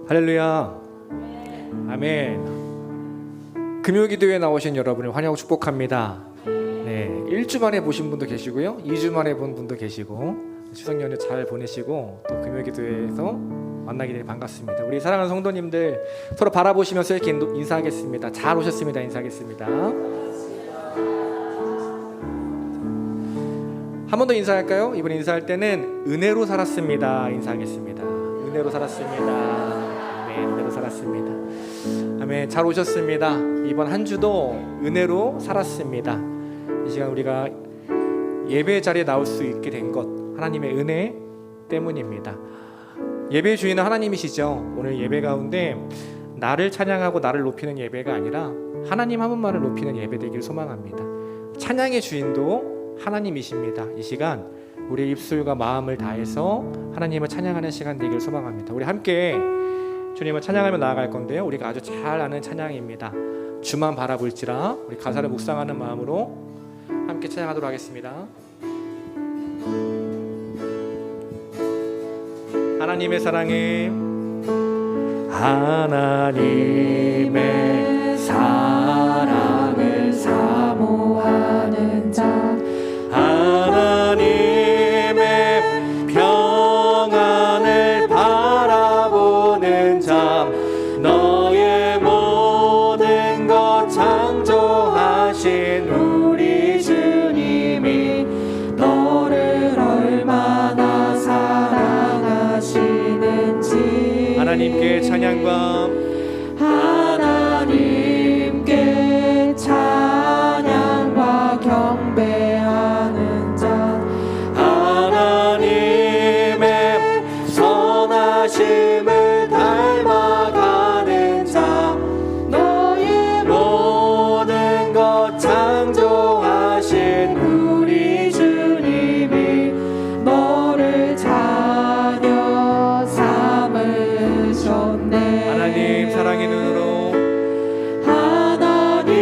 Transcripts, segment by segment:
할렐루야. 아멘. 금요기도에 나오신 여러분을 환영하고 축복합니다. 네, 1주 만에 보신 분도 계시고요, 2주 만에 본 분도 계시고, 추석 연휴 잘 보내시고 또 금요기도에서 만나게 되니 반갑습니다. 우리 사랑하는 성도님들 서로 바라보시면서 이렇게 인사하겠습니다. 잘 오셨습니다. 인사하겠습니다. 한 번 더 인사할까요? 이번 인사할 때는 은혜로 살았습니다. 인사하겠습니다. 은혜로 살았습니다. 아멘. 은혜로 살았습니다. 아멘. 잘 오셨습니다. 이번 한 주도 은혜로 살았습니다. 이 시간 우리가 예배 자리에 나올 수 있게 된 것 하나님의 은혜 때문입니다. 예배의 주인은 하나님이시죠. 오늘 예배 가운데 나를 찬양하고 나를 높이는 예배가 아니라 하나님 한 분만을 높이는 예배 되기를 소망합니다. 찬양의 주인도 하나님이십니다. 이 시간 우리의 입술과 마음을 다해서 하나님을 찬양하는 시간 되기를 소망합니다. 우리 함께 주님을 찬양하며 나아갈 건데요, 우리가 아주 잘 아는 찬양입니다. 주만 바라볼지라. 우리 가사를 묵상하는 마음으로 함께 찬양하도록 하겠습니다. 하나님의 사랑에, 하나님의 사랑을 사모하는 자, 하나님의 평안을 바라보는 자, 너의 모든 것 창조하신 우리 주님이 너를 얼마나 사랑하시는지 하나님께 찬양과 하나님께 찬양과 경배하는 자, 하나님의 선하심을 닮아가는 자, 너의 모든 것 창조하신 우리 주님이 너를 자녀 삼으셨네. 하나님 사랑의 눈으로, 하나님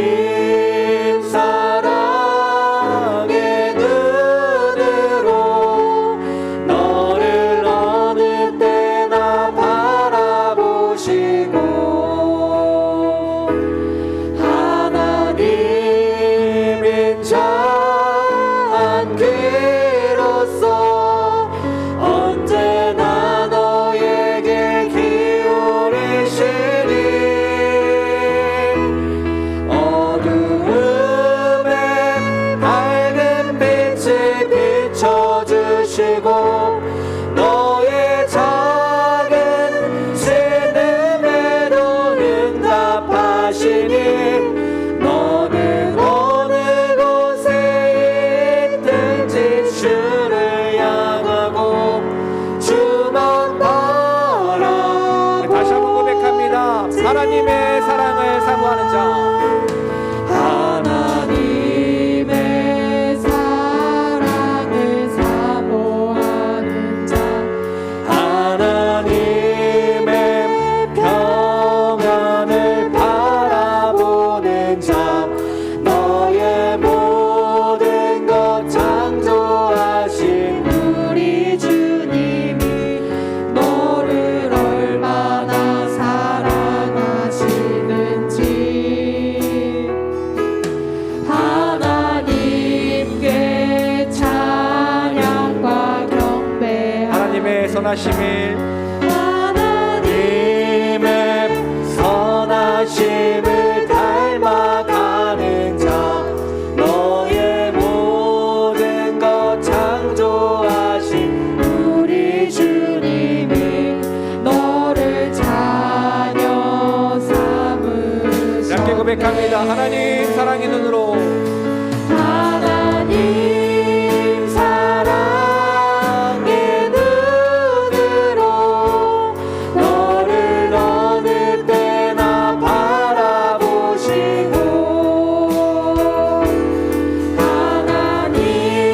사랑의 눈으로 너를 어느 때나 바라보시고, 하나님인 자한 귀로서 언제나 너에게 기울이시니 어두움에 밝은 빛을 비춰주시고 너의 작은 신음에도 응답하시니 너는 어느 곳에 있든지 주를 향하고 주만 바라. 다시 한번 고백합니다. 하나님의 사랑을 사모하는 자, 하나님의 사랑을 사모하는 자, 하나님의 평안을 바라보는 자, 너의 모든 것 창조하신 우리 주님이 너를 얼마나 사랑하시는지 하나님께 찬양과 경배, 하나님의 선하심을, 하나님의 선하심을 닮아가는 자, 너의 모든 것 창조하신 우리 주님이 너를 자녀 삼으셨네. 함께 고백합니다. 하나님 사랑의 눈으로, 하나님 사랑의 눈으로 너를 어느 때나 바라보시고,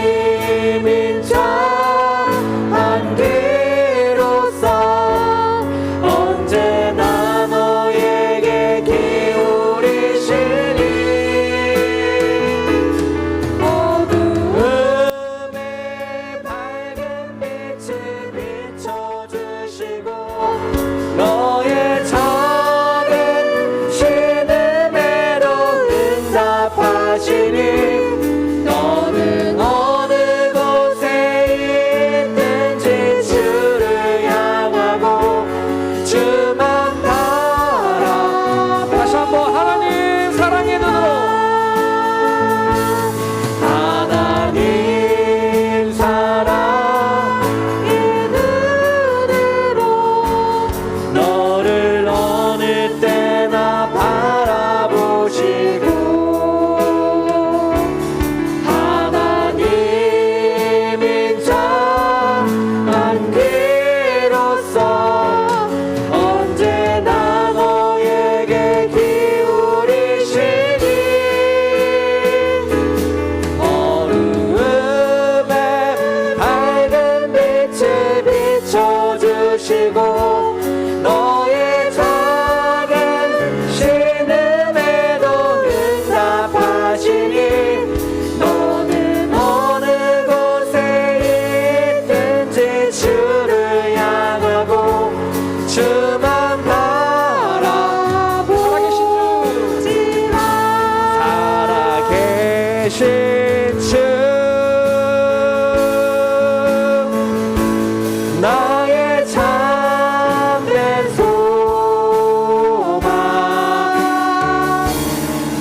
하나님인 자한 귀로서 언제나 너에게 기울이시니 아시고 너의 작은 신음에도 응답하시니 너는 어느 곳에 있든지 주를 향하고 주만 바라보지마. 살아계신 주 나의 참된 소망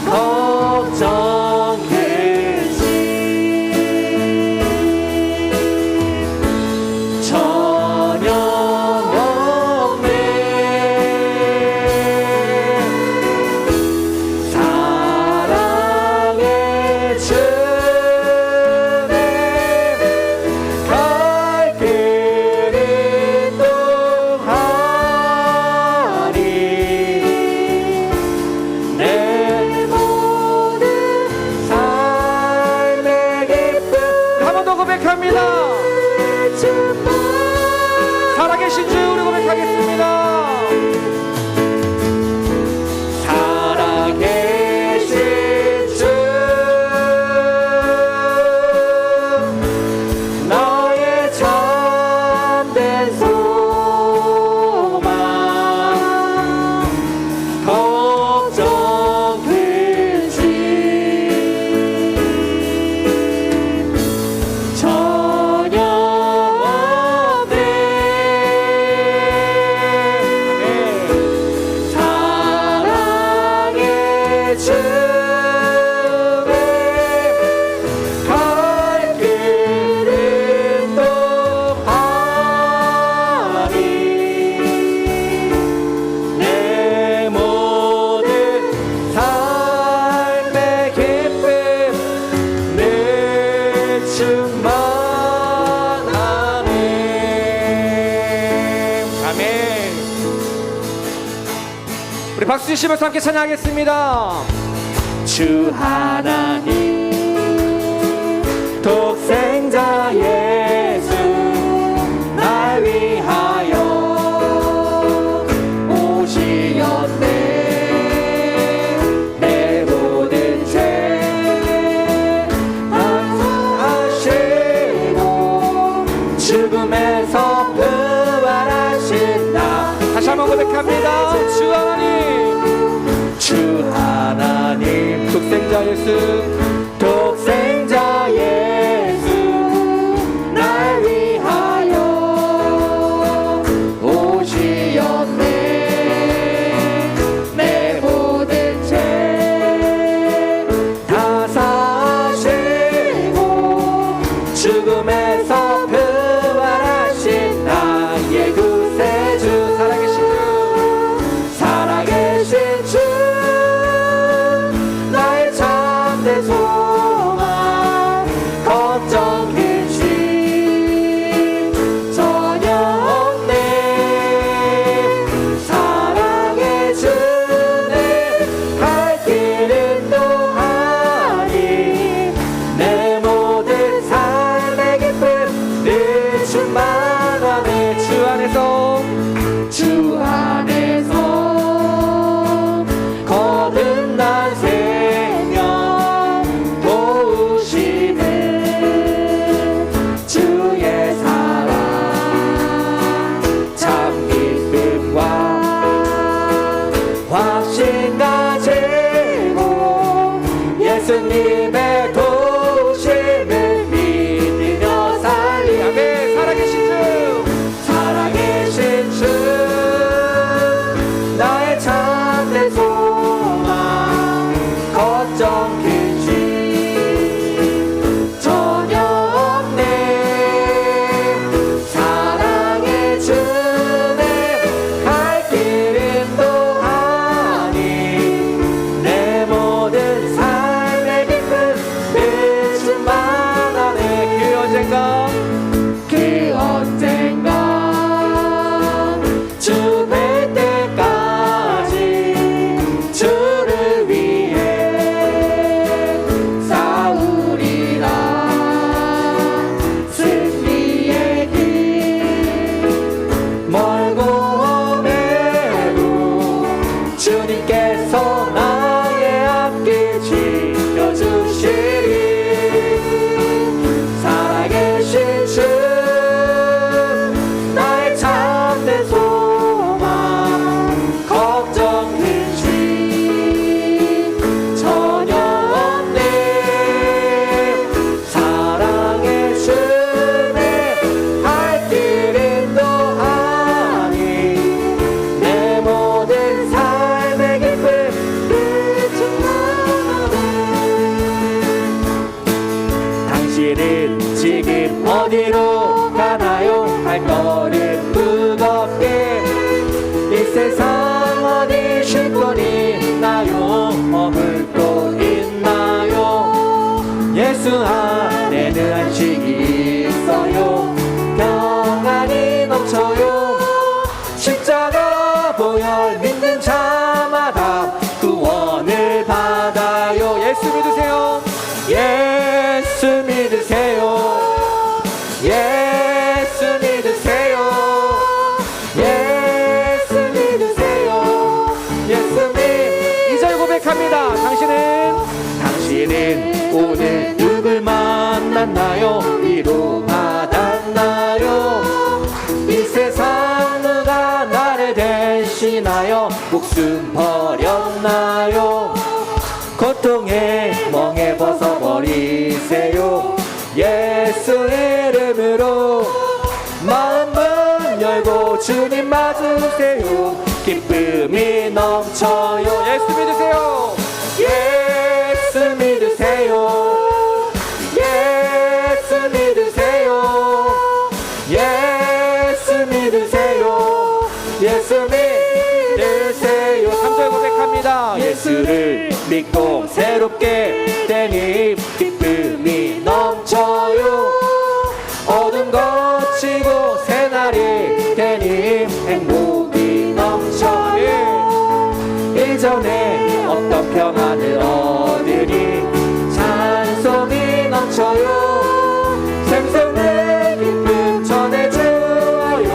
걱정 근심 전혀 없네. 사랑의 주님 갈 길이 동하니 내 모든 삶의 기쁨. 한 번 더 고백합니다. 살아계신 주 우리 고백하겠습니다. 살아계신 주 나의 참된 소망 걱정 근심 전혀 없네. 사랑의 주님 갈 길은 동하니 내 모든 삶의 기쁨 늘 충만하네. 아멘. 우리 박수 주시면서 함께 찬양하겠습니다. 주 하나님 독생자 예수 날 위하여 오시었네. 내 모든 죄 단수하시고 죽음에서 부활하신다. 다시 한번 고백합니다. 주 하나님 독생자 예수 독생자 예수 날 위하여 오시었네. 내 모든 죄 다 사시고 죽음에서 부활하신 나의 구세주. 살아계신 주 나의 참된 발걸음 무겁게 이 세상 어디 쉴 곳 있나요? 머물 곳 있나요? 예수 안에는 안식이 있어요. 평안이 넘쳐요. 십자가 보혈 믿는 자마다 구원을 받아요. 예수 믿으세요. 예수 믿으세요. 예수 믿으세요. 예수 믿으세요. 예수 믿 2절 고백합니다. 당신은 오늘 누굴 만났나요? 위로 받았나요? 이 세상 누가 나를 대신하여 목숨 버렸나요? 고통에 멍에 벗어버리세요. 예수 이름으로 마음문 열고 주님 맞으세요. 기쁨이 넘쳐요. 예수 믿으세요. 예수 믿으세요. 예수 믿으세요. 예수 믿으세요. 예수 믿으세요. 3절 고백합니다. 예수를 믿고 새롭게 된 힘 기쁨이 넘쳐요. 어둠 거치고 새날이 된 힘 행복이 넘쳐요. 이전에 어떤 평안을 얻으니 찬송이 넘쳐요. 샘솟는 기쁨 전해주어요.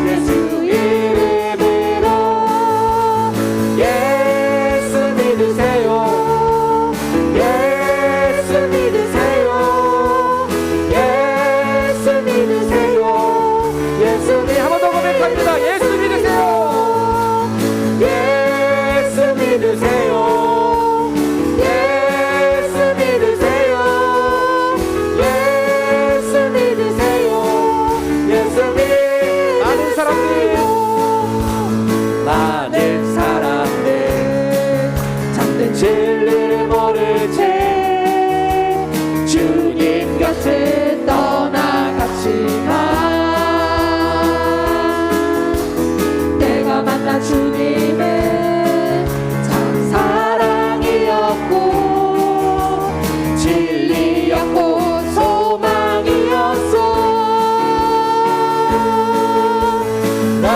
예수 이름으로 예수 믿으세요. 예수 믿으세요. 예수 믿으세요. 예수 믿 한 번 더 고백합니다. 예수 믿으세요. 예수 믿으세요. 예수 믿으세요. 예수 믿으세요. 예수 믿 많은 사람들 참된 진리를 모르지 주님 곁을 떠나갔지만 내가 만난 주님은 참 사랑이었고 진리였고 소망이었어. 난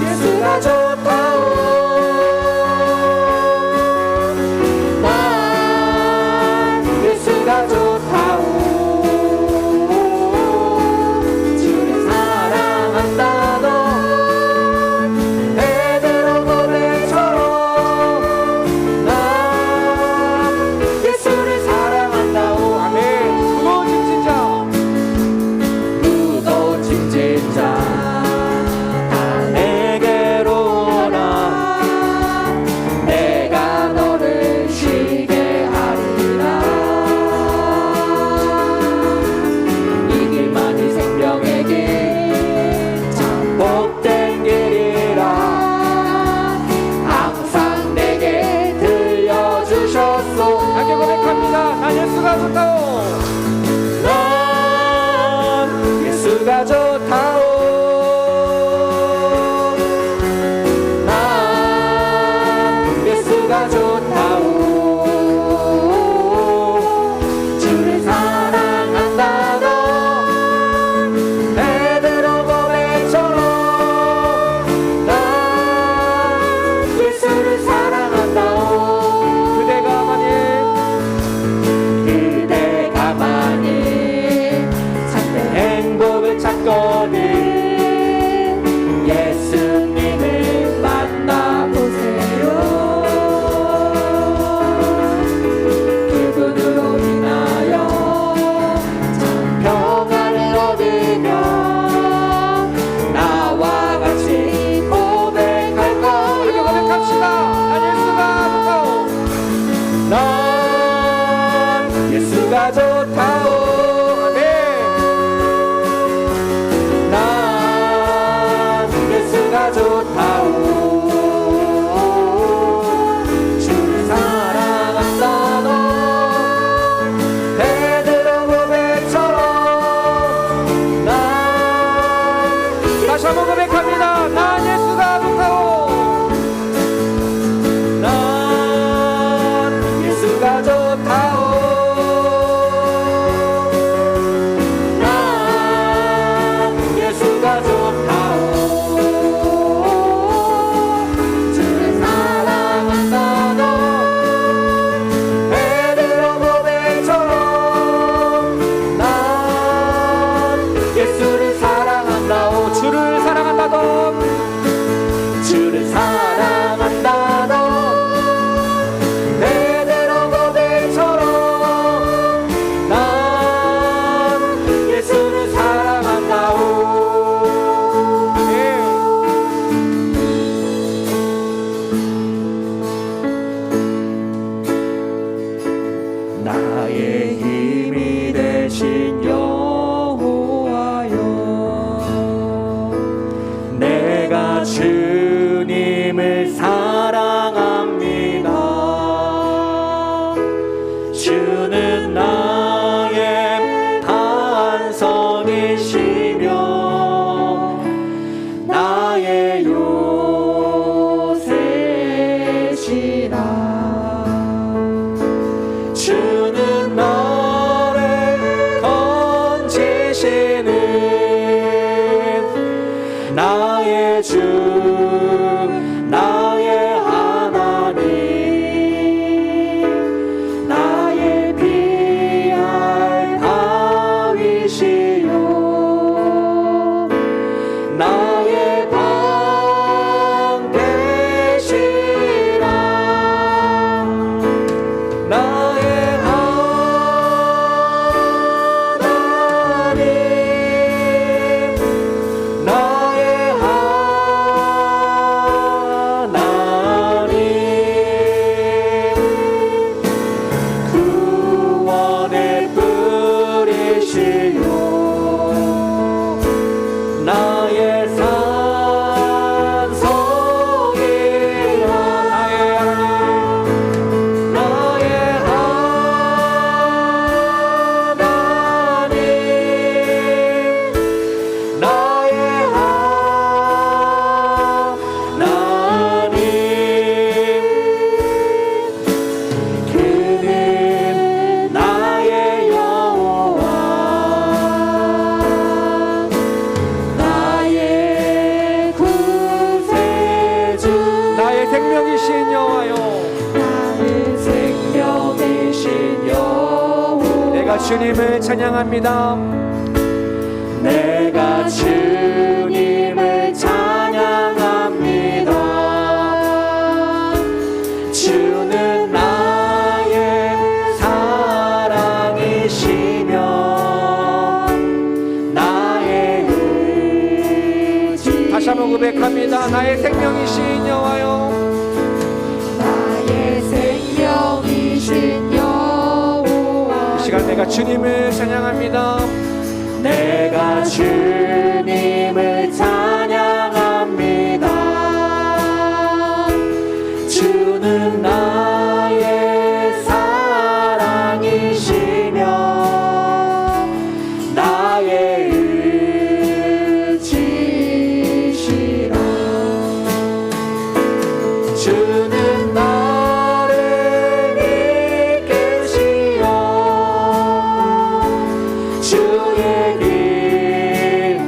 예수가 좋다오. 난 예수가 좋다오. 주를 사랑한다 너 베드로 고백처럼 난 예수를 사랑한다오. 아멘. 무거워진 진짜 다 내게로 오라. 내가 너를 쉬게 하리라. 이 길만이 생명의 길 참 복된 길이라 항상 내게 들려주셨소. 함께 고백합니다. 난 예수가 좋다오. 난 예수가 좋다오. 난 예수가 좋다오. 주를 사랑한다 너 베드로 고백처럼 난 예수를 사랑한다오. 그대가 만일 참된 행복을 찾거든 예수님을 만나보세요. 그분으로 인하여 참 평안을 얻으며 나와 같이 고백할 것. 이렇게 고백합시다. 난 예수가 좋다오. 난 예수가 좋다오. 난 예수가 좋다오. 주를 사랑한다 너 베드로 고백처럼 난 다시 한번 고백합니다. 난 예수가 좋다오. 난 예수가 좋다오. 난 예수가 좋다오. 주를 사랑한다고 베드로 고백처럼 난 예수를 사랑한다오. 주를 사랑한다도 주를 사랑한다도 베드로 고백처럼 난 예수를 사랑한다오. 나의 힘이 되신 여호와여, 내가 주님을 사랑합니다. 주는 나의 반석이시며 나의 요새시라. 주는 나를 건지시는 나의 주 나의 하나님, 나의 피할 다윗이요 나의 방 되시라. 나의 하나님, 나의 하나님, 구원의 뿌리시요 나의 산성이라. 나의 하나님, 나의 하나님, 그는 나의 여호와, 나의 구세주, 나의 생명이신 여호와여, 나의 생명이신 여호와. 내가 주님을 찬양합니다. 내가 주님을 찬양합니다. 주는 나의 사랑이시며 나의 의지. 다시 한번 고백합니다. 나의 생명이신 여호와여, 나의 생명이신 여호와. 이 시간 내가 주님을 찬양합니다. 내가 주님을 찬양합니다. 주는 나의 사랑이시며 나의 의지시라. 주는 나를 이끄시어 주의 길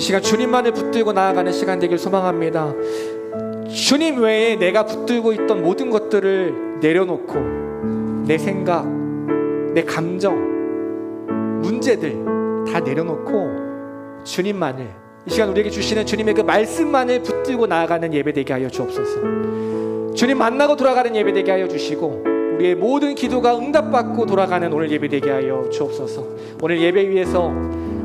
시간 주님만을 붙들고 나아가는 시간 되길 소망합니다. 주님 외에 내가 붙들고 있던 모든 것들을 내려놓고 내 생각, 내 감정, 문제들 다 내려놓고 주님만을, 이 시간 우리에게 주시는 주님의 그 말씀만을 붙들고 나아가는 예배 되게 하여 주옵소서. 주님 만나고 돌아가는 예배 되게 하여 주시고 우리의 모든 기도가 응답받고 돌아가는 오늘 예배 되게 하여 주옵소서. 오늘 예배 위에서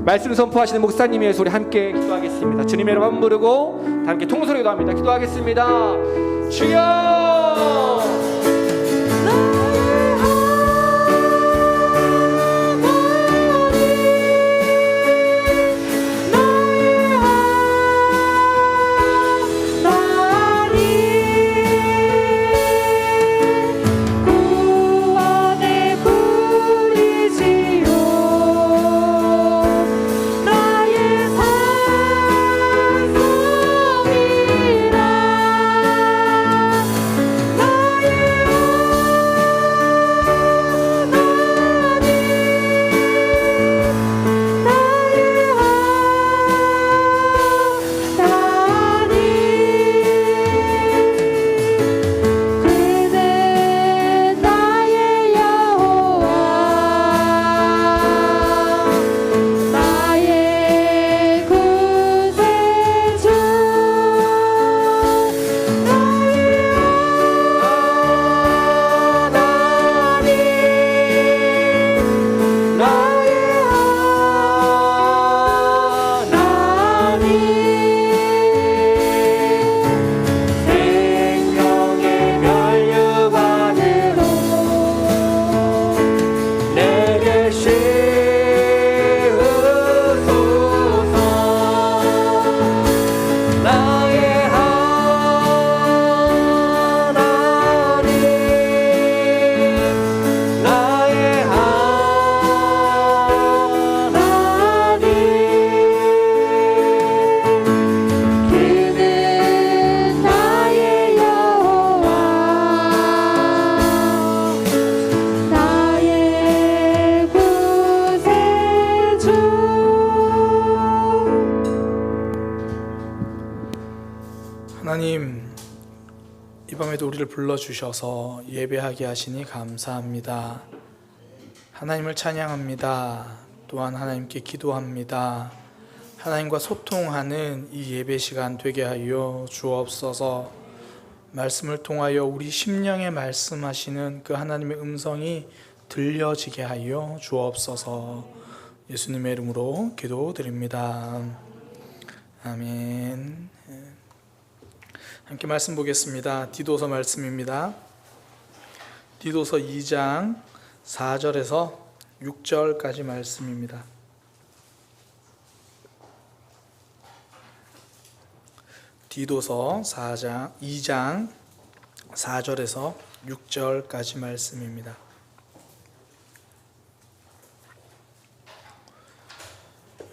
말씀 선포하시는 목사님 위해서 우리 함께 기도하겠습니다. 주님의 이름 한번 부르고 다 함께 통성으로 기도합니다. 기도하겠습니다. 주여 하나님, 이 밤에도 우리를 불러주셔서 예배하게 하시니 감사합니다. 하나님을 찬양합니다. 또한 하나님께 기도합니다. 하나님과 소통하는 이 예배 시간 되게 하여 주옵소서. 말씀을 통하여 우리 심령에 말씀하시는 그 하나님의 음성이 들려지게 하여 주옵소서. 예수님의 이름으로 기도드립니다. 아멘. 함께 말씀 보겠습니다. 디도서 말씀입니다. 디도서 2장 4절에서 6절까지 말씀입니다. 디도서 2장 4절에서 6절까지 말씀입니다.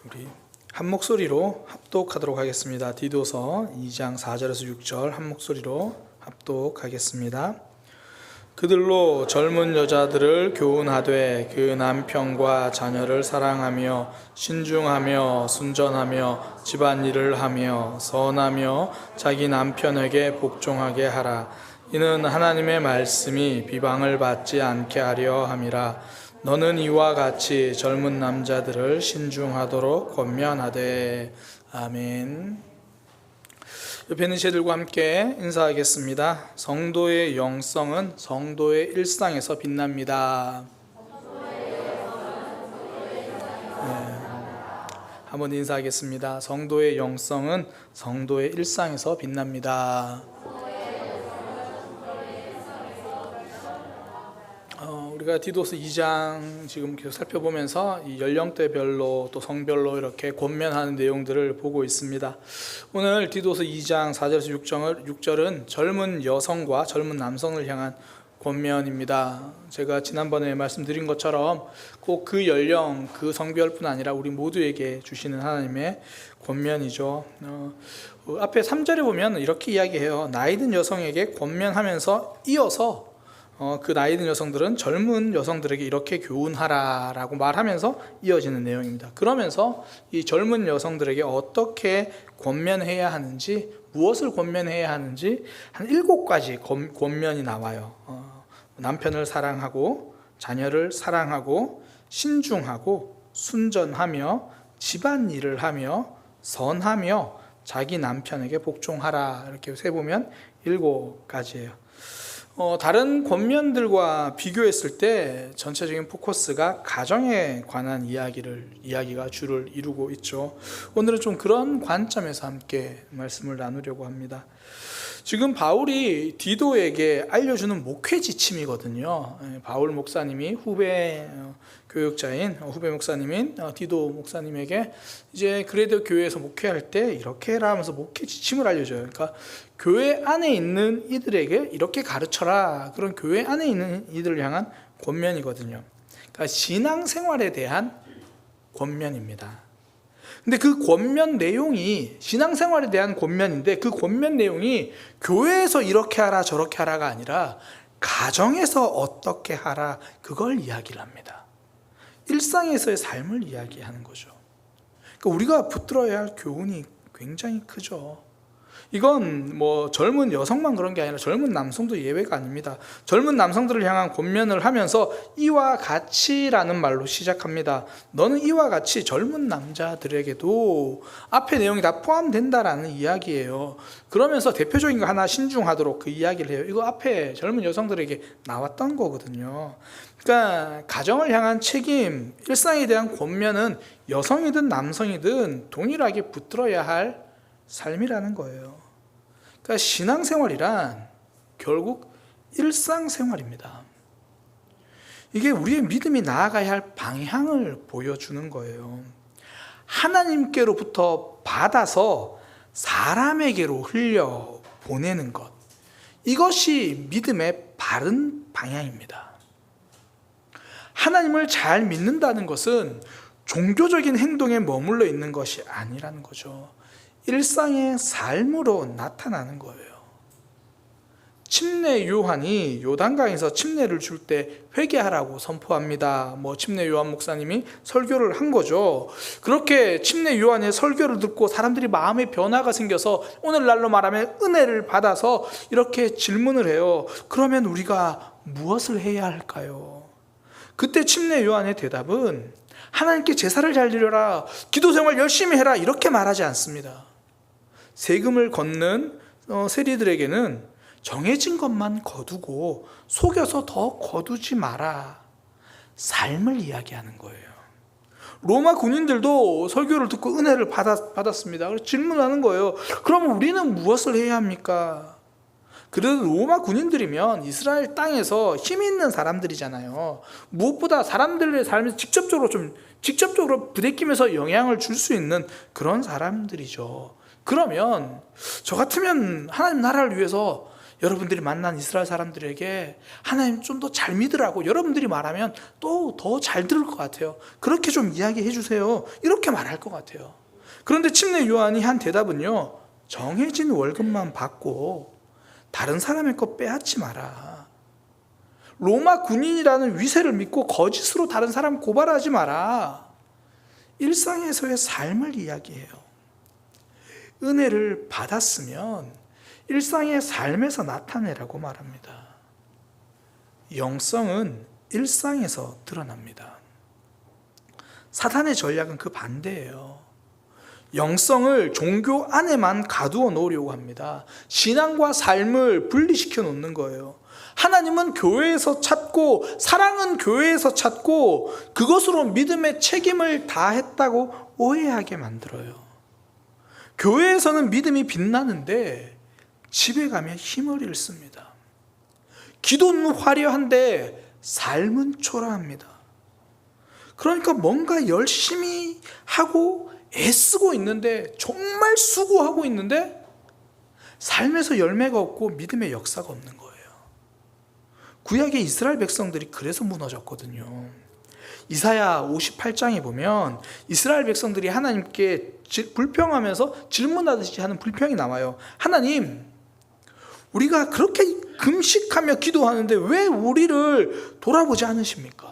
우리 한 목소리로 합독하도록 하겠습니다. 디도서 2장 4절에서 6절 한 목소리로 합독하겠습니다. 그들로 젊은 여자들을 교훈하되 그 남편과 자녀를 사랑하며 신중하며 순전하며 집안일을 하며 선하며 자기 남편에게 복종하게 하라. 이는 하나님의 말씀이 비방을 받지 않게 하려 함이라. 너는 이와 같이 젊은 남자들을 신중하도록 권면하되. 아멘. 옆에 있는 제들과 함께 인사하겠습니다. 성도의 영성은 성도의 일상에서 빛납니다. 네. 한번 인사하겠습니다. 성도의 영성은 성도의 일상에서 빛납니다. 우리가 디도서 2장 지금 계속 살펴보면서 이 연령대별로 또 성별로 이렇게 권면하는 내용들을 보고 있습니다. 오늘 디도서 2장 4절에서 6절은 젊은 여성과 젊은 남성을 향한 권면입니다. 제가 지난번에 말씀드린 것처럼 꼭 그 연령, 그 성별뿐 아니라 우리 모두에게 주시는 하나님의 권면이죠. 앞에 3절에 보면 이렇게 이야기해요. 나이든 여성에게 권면하면서 이어서 그 나이 든 여성들은 젊은 여성들에게 이렇게 교훈하라라고 말하면서 이어지는 내용입니다. 그러면서 이 젊은 여성들에게 어떻게 권면해야 하는지, 무엇을 권면해야 하는지 한 7가지 권면이 나와요. 남편을 사랑하고, 자녀를 사랑하고, 신중하고, 순전하며, 집안일을 하며, 선하며, 자기 남편에게 복종하라. 이렇게 세보면 7가지예요. 다른 권면들과 비교했을 때 전체적인 포커스가 가정에 관한 이야기가 주를 이루고 있죠. 오늘은 좀 그런 관점에서 함께 말씀을 나누려고 합니다. 지금 바울이 디도에게 알려주는 목회 지침이거든요. 바울 목사님이 후배 목사님인 디도 목사님에게 이제 그레도 교회에서 목회할 때 이렇게 해라 하면서 목회 지침을 알려줘요. 그러니까 교회 안에 있는 이들에게 이렇게 가르쳐라. 그런 교회 안에 있는 이들을 향한 권면이거든요. 그러니까 신앙생활에 대한 권면입니다. 근데 그 권면 내용이 신앙생활에 대한 권면인데 그 권면 내용이 교회에서 이렇게 하라 저렇게 하라가 아니라 가정에서 어떻게 하라 그걸 이야기를 합니다. 일상에서의 삶을 이야기하는 거죠. 그러니까 우리가 붙들어야 할 교훈이 굉장히 크죠. 이건 뭐 젊은 여성만 그런 게 아니라 젊은 남성도 예외가 아닙니다. 젊은 남성들을 향한 권면을 하면서 이와 같이라는 말로 시작합니다. 너는 이와 같이 젊은 남자들에게도 앞에 내용이 다 포함된다라는 이야기예요. 그러면서 대표적인 거 하나 신중하도록 그 이야기를 해요. 이거 앞에 젊은 여성들에게 나왔던 거거든요. 그러니까 가정을 향한 책임, 일상에 대한 권면은 여성이든 남성이든 동일하게 붙들어야 할 삶이라는 거예요. 그러니까 신앙생활이란 결국 일상생활입니다. 이게 우리의 믿음이 나아가야 할 방향을 보여주는 거예요. 하나님께로부터 받아서 사람에게로 흘려 보내는 것, 이것이 믿음의 바른 방향입니다. 하나님을 잘 믿는다는 것은 종교적인 행동에 머물러 있는 것이 아니라는 거죠. 일상의 삶으로 나타나는 거예요. 침례 요한이 요단강에서 침례를 줄 때 회개하라고 선포합니다. 침례 요한 목사님이 설교를 한 거죠. 그렇게 침례 요한의 설교를 듣고 사람들이 마음의 변화가 생겨서 오늘날로 말하면 은혜를 받아서 이렇게 질문을 해요. 그러면 우리가 무엇을 해야 할까요? 그때 침례 요한의 대답은 하나님께 제사를 잘 드려라, 기도생활 열심히 해라, 이렇게 말하지 않습니다. 세금을 걷는 세리들에게는 정해진 것만 거두고 속여서 더 거두지 마라, 삶을 이야기하는 거예요. 로마 군인들도 설교를 듣고 은혜를 받았습니다. 그래서 질문하는 거예요. 그럼 우리는 무엇을 해야 합니까? 그래도 로마 군인들이면 이스라엘 땅에서 힘이 있는 사람들이잖아요. 무엇보다 사람들의 삶에 직접적으로 부대끼면서 영향을 줄 수 있는 그런 사람들이죠. 그러면 저 같으면 하나님 나라를 위해서 여러분들이 만난 이스라엘 사람들에게 하나님 좀 더 잘 믿으라고 여러분들이 말하면 또 더 잘 들을 것 같아요. 그렇게 좀 이야기해 주세요. 이렇게 말할 것 같아요. 그런데 침례 요한이 한 대답은요, 정해진 월급만 받고 다른 사람의 것 빼앗지 마라. 로마 군인이라는 위세를 믿고 거짓으로 다른 사람 고발하지 마라. 일상에서의 삶을 이야기해요. 은혜를 받았으면 일상의 삶에서 나타내라고 말합니다. 영성은 일상에서 드러납니다. 사탄의 전략은 그 반대예요. 영성을 종교 안에만 가두어 놓으려고 합니다. 신앙과 삶을 분리시켜 놓는 거예요. 하나님은 교회에서 찾고 사랑은 교회에서 찾고 그것으로 믿음의 책임을 다했다고 오해하게 만들어요. 교회에서는 믿음이 빛나는데 집에 가면 힘을 잃습니다. 기도는 화려한데 삶은 초라합니다. 그러니까 뭔가 열심히 하고 애쓰고 있는데, 정말 수고하고 있는데 삶에서 열매가 없고 믿음의 역사가 없는 거예요. 구약의 이스라엘 백성들이 그래서 무너졌거든요. 이사야 58장에 보면 이스라엘 백성들이 하나님께 불평하면서 질문하듯이 하는 불평이 나와요. 하나님, 우리가 그렇게 금식하며 기도하는데 왜 우리를 돌아보지 않으십니까?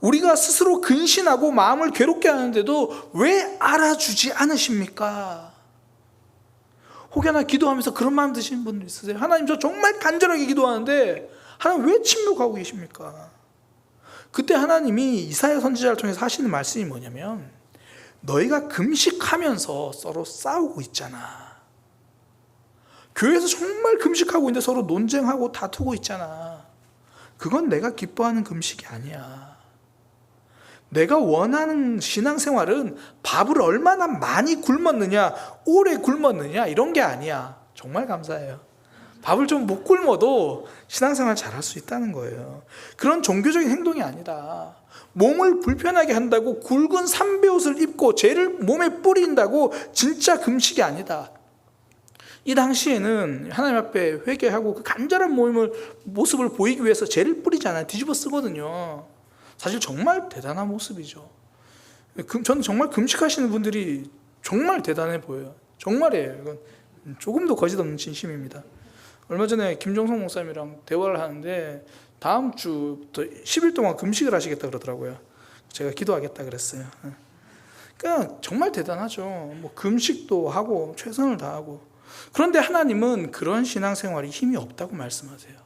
우리가 스스로 근신하고 마음을 괴롭게 하는데도 왜 알아주지 않으십니까? 혹여나 기도하면서 그런 마음 드시는 분들 있으세요? 하나님, 저 정말 간절하게 기도하는데 하나님 왜 침묵하고 계십니까? 그때 하나님이 이사야 선지자를 통해서 하시는 말씀이 뭐냐면, 너희가 금식하면서 서로 싸우고 있잖아. 교회에서 정말 금식하고 있는데 서로 논쟁하고 다투고 있잖아. 그건 내가 기뻐하는 금식이 아니야. 내가 원하는 신앙생활은 밥을 얼마나 많이 굶었느냐, 오래 굶었느냐, 이런 게 아니야. 정말 감사해요. 밥을 좀 못 굶어도 신앙생활 잘할 수 있다는 거예요. 그런 종교적인 행동이 아니다. 몸을 불편하게 한다고 굵은 삼배옷을 입고 죄를 몸에 뿌린다고 진짜 금식이 아니다. 이 당시에는 하나님 앞에 회개하고 그 간절한 모습을 보이기 위해서 죄를 뿌리잖아요. 뒤집어 쓰거든요. 사실 정말 대단한 모습이죠. 저는 정말 금식하시는 분들이 정말 대단해 보여요. 정말이에요. 이건 조금도 거짓 없는 진심입니다. 얼마 전에 김종성 목사님이랑 대화를 하는데 다음 주부터 10일 동안 금식을 하시겠다 그러더라고요. 제가 기도하겠다 그랬어요. 그러니까 정말 대단하죠. 뭐 금식도 하고 최선을 다하고. 그런데 하나님은 그런 신앙생활이 힘이 없다고 말씀하세요.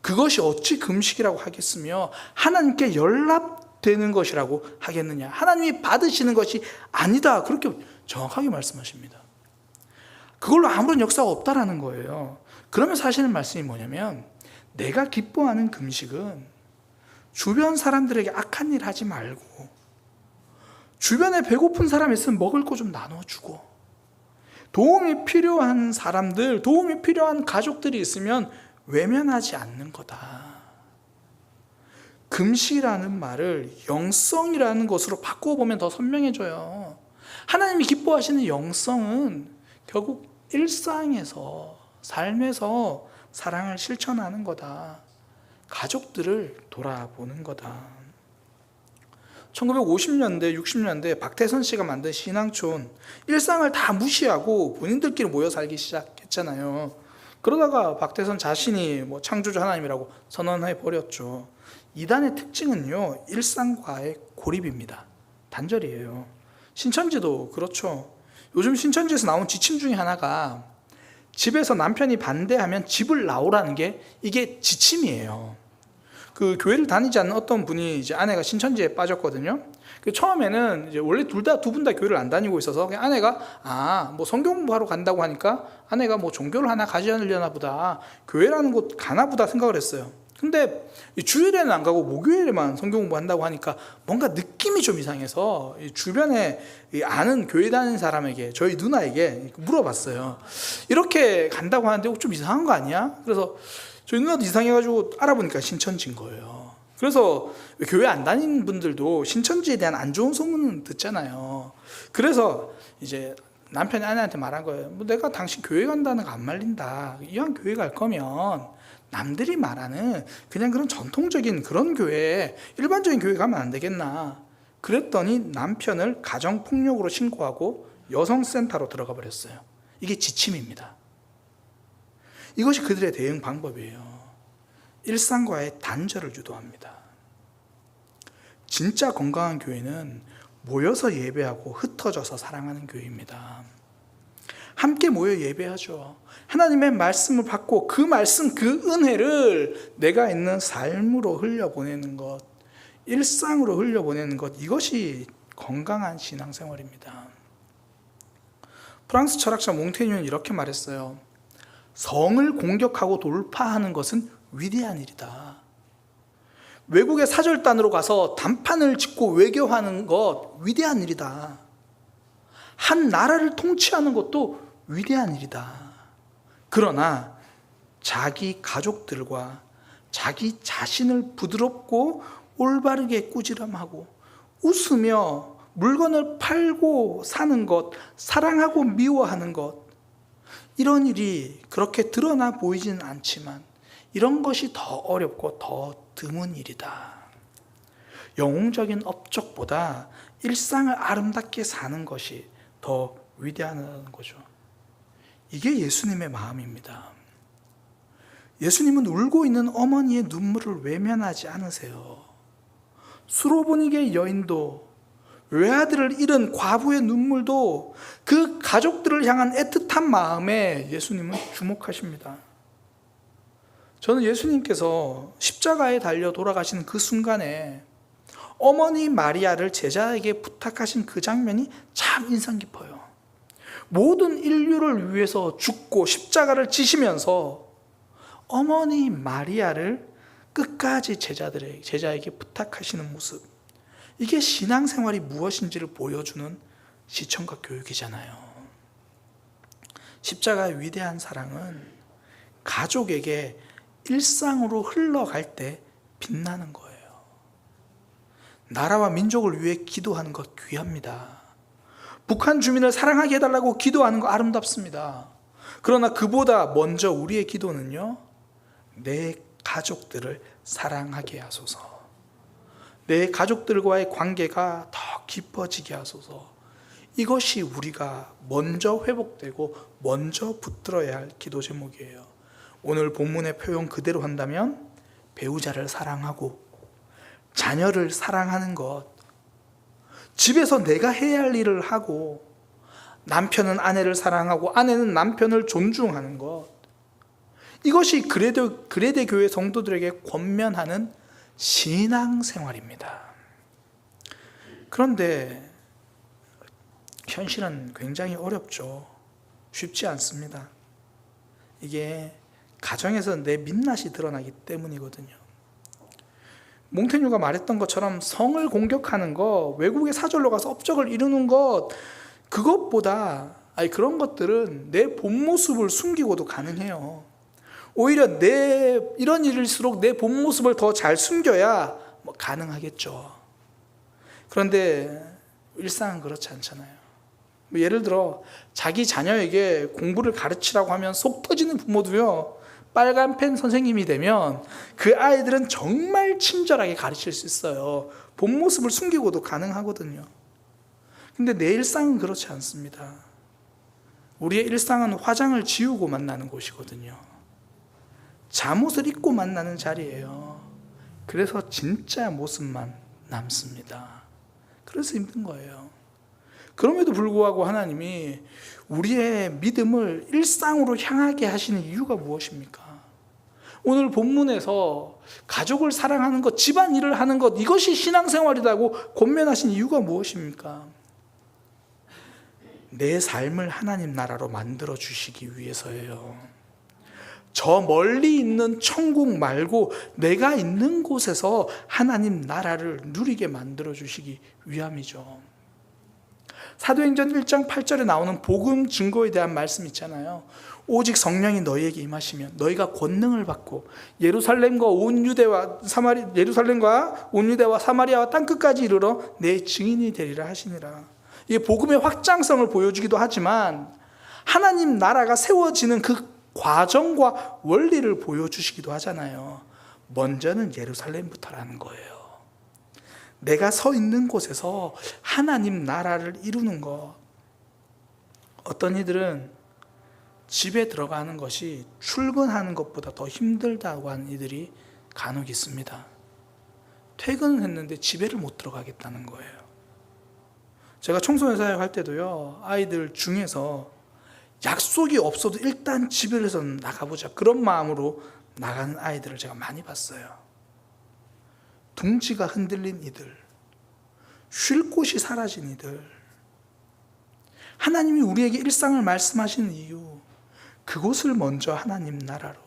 그것이 어찌 금식이라고 하겠으며 하나님께 연락되는 것이라고 하겠느냐. 하나님이 받으시는 것이 아니다. 그렇게 정확하게 말씀하십니다. 그걸로 아무런 역사가 없다라는 거예요. 그러면서 하시는 말씀이 뭐냐면, 내가 기뻐하는 금식은 주변 사람들에게 악한 일 하지 말고, 주변에 배고픈 사람 있으면 먹을 거 좀 나눠주고, 도움이 필요한 사람들, 도움이 필요한 가족들이 있으면 외면하지 않는 거다. 금식이라는 말을 영성이라는 것으로 바꿔보면 더 선명해져요. 하나님이 기뻐하시는 영성은 결국 일상에서, 삶에서 사랑을 실천하는 거다. 가족들을 돌아보는 거다. 1950년대, 60년대 박태선 씨가 만든 신앙촌, 일상을 다 무시하고 본인들끼리 모여 살기 시작했잖아요. 그러다가 박태선 자신이 창조주 하나님이라고 선언해 버렸죠. 이단의 특징은요, 일상과의 고립입니다. 단절이에요. 신천지도 그렇죠. 요즘 신천지에서 나온 지침 중에 하나가 집에서 남편이 반대하면 집을 나오라는 게, 이게 지침이에요. 그 교회를 다니지 않는 어떤 분이 이제 아내가 신천지에 빠졌거든요. 처음에는 이제 원래 두 분 다 교회를 안 다니고 있어서 그냥 아내가 뭐 성경 공부하러 간다고 하니까 아내가 뭐 종교를 하나 가지려나 보다, 교회라는 곳 가나 보다 생각을 했어요. 근데 주일에는 안 가고 목요일에만 성경 공부한다고 하니까 뭔가 느낌이 좀 이상해서 주변에 아는 교회 다니는 사람에게, 저희 누나에게 물어봤어요. 이렇게 간다고 하는데 좀 이상한 거 아니야? 그래서 저희 누나도 이상해가지고 알아보니까 신천지인 거예요. 그래서 교회 안 다니는 분들도 신천지에 대한 안 좋은 소문은 듣잖아요. 그래서 이제 남편이 아내한테 말한 거예요. 뭐 내가 당신 교회 간다는 거 안 말린다. 이왕 교회 갈 거면 남들이 말하는 그냥 그런 전통적인 그런 교회, 일반적인 교회 가면 안 되겠나. 그랬더니 남편을 가정폭력으로 신고하고 여성센터로 들어가 버렸어요. 이게 지침입니다. 이것이 그들의 대응 방법이에요. 일상과의 단절을 유도합니다. 진짜 건강한 교회는 모여서 예배하고 흩어져서 사랑하는 교회입니다. 함께 모여 예배하죠. 하나님의 말씀을 받고 그 말씀, 그 은혜를 내가 있는 삶으로 흘려보내는 것, 일상으로 흘려보내는 것, 이것이 건강한 신앙생활입니다. 프랑스 철학자 몽테뉴는 이렇게 말했어요. 성을 공격하고 돌파하는 것은 위대한 일이다. 외국의 사절단으로 가서 단판을 짓고 외교하는 것 위대한 일이다. 한 나라를 통치하는 것도 위대한 일이다. 그러나 자기 가족들과 자기 자신을 부드럽고 올바르게 꾸지람하고 웃으며 물건을 팔고 사는 것, 사랑하고 미워하는 것, 이런 일이 그렇게 드러나 보이지는 않지만 이런 것이 더 어렵고 더 드문 일이다. 영웅적인 업적보다 일상을 아름답게 사는 것이 더 위대하다는 거죠. 이게 예수님의 마음입니다. 예수님은 울고 있는 어머니의 눈물을 외면하지 않으세요. 수로보니게 여인도, 외아들을 잃은 과부의 눈물도 그 가족들을 향한 애틋한 마음에 예수님은 주목하십니다. 저는 예수님께서 십자가에 달려 돌아가시는 그 순간에 어머니 마리아를 제자에게 부탁하신 그 장면이 참 인상 깊어요. 모든 인류를 위해서 죽고 십자가를 지시면서 어머니 마리아를 끝까지 제자에게 부탁하시는 모습, 이게 신앙생활이 무엇인지를 보여주는 시청과 교육이잖아요. 십자가의 위대한 사랑은 가족에게 일상으로 흘러갈 때 빛나는 거예요. 나라와 민족을 위해 기도하는 것 귀합니다. 북한 주민을 사랑하게 해달라고 기도하는 거 아름답습니다. 그러나 그보다 먼저 우리의 기도는요, 내 가족들을 사랑하게 하소서, 내 가족들과의 관계가 더 깊어지게 하소서, 이것이 우리가 먼저 회복되고 먼저 붙들어야 할 기도 제목이에요. 오늘 본문의 표현 그대로 한다면 배우자를 사랑하고 자녀를 사랑하는 것, 집에서 내가 해야 할 일을 하고 남편은 아내를 사랑하고 아내는 남편을 존중하는 것, 이것이 그레데 교회 성도들에게 권면하는 신앙생활입니다. 그런데 현실은 굉장히 어렵죠. 쉽지 않습니다. 이게 가정에서 내 민낯이 드러나기 때문이거든요. 몽테뉴가 말했던 것처럼 성을 공격하는 것, 외국의 사절로 가서 업적을 이루는 것, 그것보다 그런 것들은 내 본 모습을 숨기고도 가능해요. 오히려 이런 일일수록 내 본 모습을 더 잘 숨겨야 가능하겠죠. 그런데 일상은 그렇지 않잖아요. 예를 들어 자기 자녀에게 공부를 가르치라고 하면 속 터지는 부모도요, 빨간 펜 선생님이 되면 그 아이들은 정말 친절하게 가르칠 수 있어요. 본 모습을 숨기고도 가능하거든요. 근데 내 일상은 그렇지 않습니다. 우리의 일상은 화장을 지우고 만나는 곳이거든요. 잠옷을 입고 만나는 자리예요. 그래서 진짜 모습만 남습니다. 그래서 힘든 거예요. 그럼에도 불구하고 하나님이 우리의 믿음을 일상으로 향하게 하시는 이유가 무엇입니까? 오늘 본문에서 가족을 사랑하는 것, 집안일을 하는 것, 이것이 신앙생활이라고 권면하신 이유가 무엇입니까? 내 삶을 하나님 나라로 만들어 주시기 위해서예요. 저 멀리 있는 천국 말고 내가 있는 곳에서 하나님 나라를 누리게 만들어 주시기 위함이죠. 사도행전 1장 8절에 나오는 복음 증거에 대한 말씀 있잖아요. 오직 성령이 너희에게 임하시면 너희가 권능을 받고 예루살렘과 온 유대와 사마리아와 땅끝까지 이르러 내 증인이 되리라 하시니라. 이게 복음의 확장성을 보여주기도 하지만 하나님 나라가 세워지는 그 과정과 원리를 보여주시기도 하잖아요. 먼저는 예루살렘부터라는 거예요. 내가 서 있는 곳에서 하나님 나라를 이루는 것. 어떤 이들은 집에 들어가는 것이 출근하는 것보다 더 힘들다고 하는 이들이 간혹 있습니다. 퇴근을 했는데 집에를 못 들어가겠다는 거예요. 제가 청소년 사역할 때도요, 아이들 중에서 약속이 없어도 일단 집에서 나가보자, 그런 마음으로 나가는 아이들을 제가 많이 봤어요. 둥지가 흔들린 이들, 쉴 곳이 사라진 이들, 하나님이 우리에게 일상을 말씀하시는 이유, 그곳을 먼저 하나님 나라로,